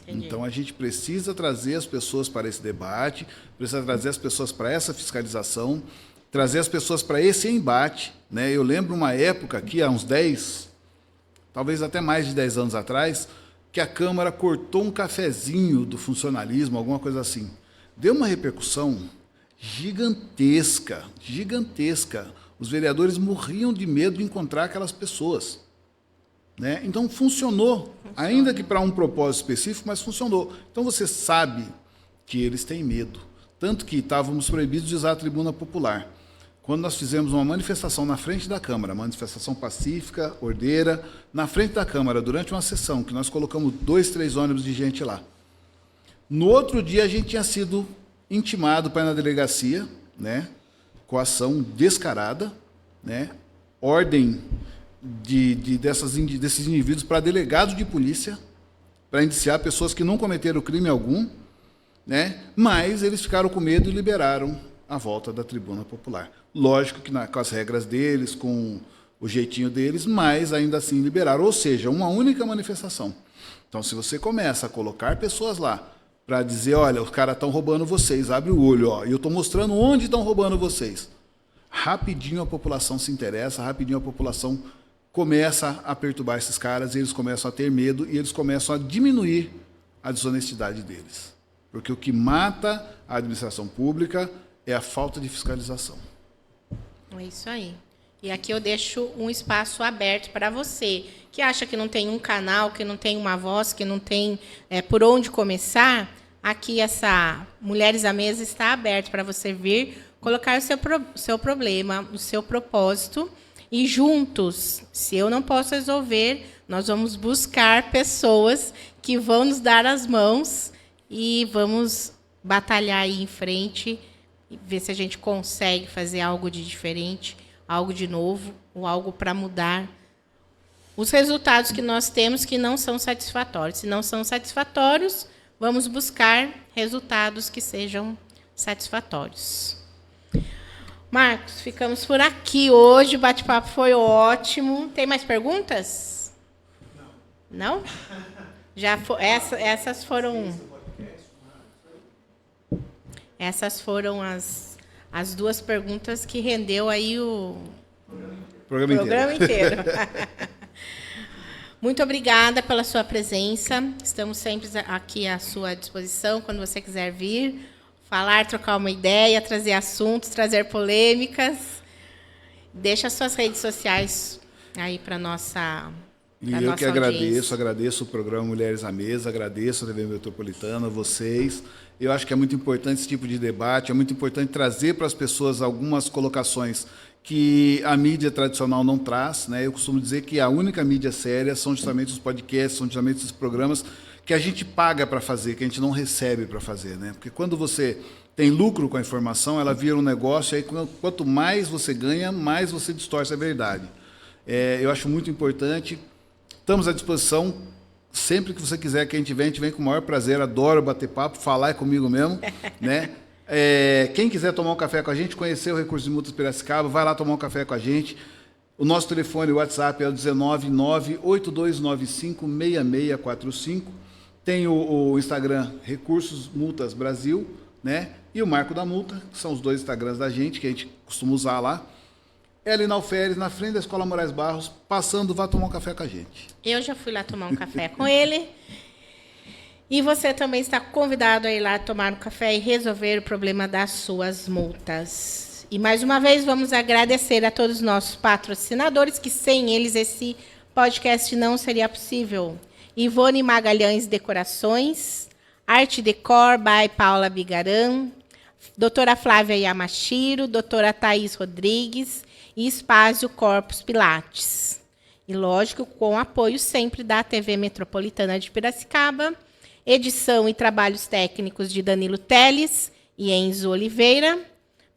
[SPEAKER 5] Entendi.
[SPEAKER 6] Então a gente precisa trazer as pessoas para esse debate, precisa trazer as pessoas para essa fiscalização, trazer as pessoas para esse embate, né? Eu lembro uma época aqui, há uns 10, talvez até mais de 10 anos atrás, que a Câmara cortou um cafezinho do funcionalismo, alguma coisa assim. Deu uma repercussão gigantesca, gigantesca. Os vereadores morriam de medo de encontrar aquelas pessoas, né? Então funcionou, ainda que para um propósito específico, mas funcionou. Então você sabe que eles têm medo. Tanto que estávamos proibidos de usar a tribuna popular. Quando nós fizemos uma manifestação na frente da Câmara, manifestação pacífica, ordeira, na frente da Câmara, durante uma sessão, que nós colocamos 2, 3 ônibus de gente lá. No outro dia, a gente tinha sido intimado para ir na delegacia, né, com ação descarada, né, ordem desses indivíduos para delegados de polícia, para indiciar pessoas que não cometeram crime algum, né, mas eles ficaram com medo e liberaram a volta da tribuna popular. Lógico que com as regras deles, com o jeitinho deles, mas ainda assim liberaram. Ou seja, uma única manifestação. Então, se você começa a colocar pessoas lá para dizer, olha, os caras estão roubando vocês, abre o olho, ó, e eu estou mostrando onde estão roubando vocês. Rapidinho a população se interessa, rapidinho a população começa a perturbar esses caras, e eles começam a ter medo e eles começam a diminuir a desonestidade deles. Porque o que mata a administração pública é a falta de fiscalização.
[SPEAKER 5] É isso aí. E aqui eu deixo um espaço aberto para você, que acha que não tem um canal, que não tem uma voz, que não tem por onde começar. Aqui essa Mulheres à Mesa está aberto para você vir, colocar o seu problema, o seu propósito, e juntos, se eu não posso resolver, nós vamos buscar pessoas que vão nos dar as mãos e vamos batalhar aí em frente, ver se a gente consegue fazer algo de diferente, algo de novo, ou algo para mudar os resultados que nós temos que não são satisfatórios. Se não são satisfatórios, vamos buscar resultados que sejam satisfatórios. Marcos, ficamos por aqui hoje. O bate-papo foi ótimo. Tem mais perguntas? Não? Já essas foram... Essas foram as 2 perguntas que rendeu aí o programa inteiro. Muito obrigada pela sua presença. Estamos sempre aqui à sua disposição, quando você quiser vir, falar, trocar uma ideia, trazer assuntos, trazer polêmicas. Deixa as suas redes sociais aí para nossa
[SPEAKER 6] E eu que agradeço o programa Mulheres à Mesa, agradeço a TV Metropolitana, vocês. Eu acho que é muito importante esse tipo de debate, é muito importante trazer para as pessoas algumas colocações que a mídia tradicional não traz, né? Eu costumo dizer que a única mídia séria são justamente os podcasts, são justamente esses programas que a gente paga para fazer, que a gente não recebe para fazer, né? Porque quando você tem lucro com a informação, ela vira um negócio, e aí quanto mais você ganha, mais você distorce a verdade. Eu acho muito importante, estamos à disposição. Sempre que você quiser que a gente vem com o maior prazer, adoro bater papo, falar é comigo mesmo, né? Quem quiser tomar um café com a gente, conhecer o Recurso de Multas Piracicaba, vai lá tomar um café com a gente. O nosso telefone, o WhatsApp é o 19982956645. Tem o Instagram Recursos Multas Brasil, né? E o Marco da Multa, que são os 2 Instagrams da gente, que a gente costuma usar lá. Ali na Alferes, na frente da Escola Moraes Barros, passando, vá tomar um café com a gente.
[SPEAKER 5] Eu já fui lá tomar um café com ele. E você também está convidado a ir lá tomar um café e resolver o problema das suas multas. E, mais uma vez, vamos agradecer a todos os nossos patrocinadores, que sem eles esse podcast não seria possível. Ivone Magalhães Decorações, Arte Decor by Paula Bigaran, doutora Flávia Yamashiro, doutora Thaís Rodrigues e Espásio Corpus Pilates. E, lógico, com apoio sempre da TV Metropolitana de Piracicaba, edição e trabalhos técnicos de Danilo Teles e Enzo Oliveira,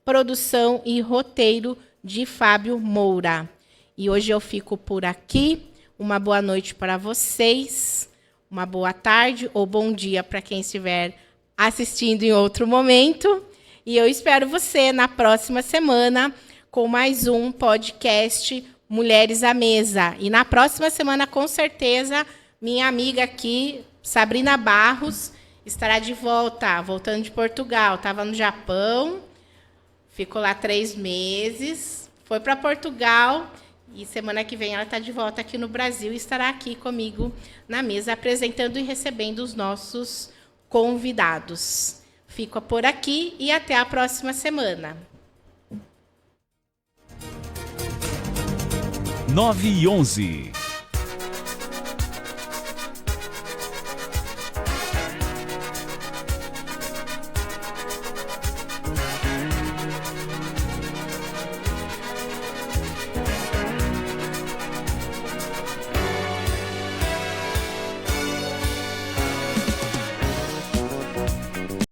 [SPEAKER 5] produção e roteiro de Fábio Moura. E hoje eu fico por aqui. Uma boa noite para vocês, uma boa tarde ou bom dia para quem estiver assistindo em outro momento. E eu espero você na próxima semana com mais um podcast Mulheres à Mesa. E na próxima semana, com certeza, minha amiga aqui, Sabrina Barros, estará de volta, voltando de Portugal. Estava no Japão, ficou lá 3 meses, foi para Portugal e semana que vem ela está de volta aqui no Brasil e estará aqui comigo na mesa, apresentando e recebendo os nossos convidados. Fico por aqui e até a próxima semana.
[SPEAKER 7] 9:11.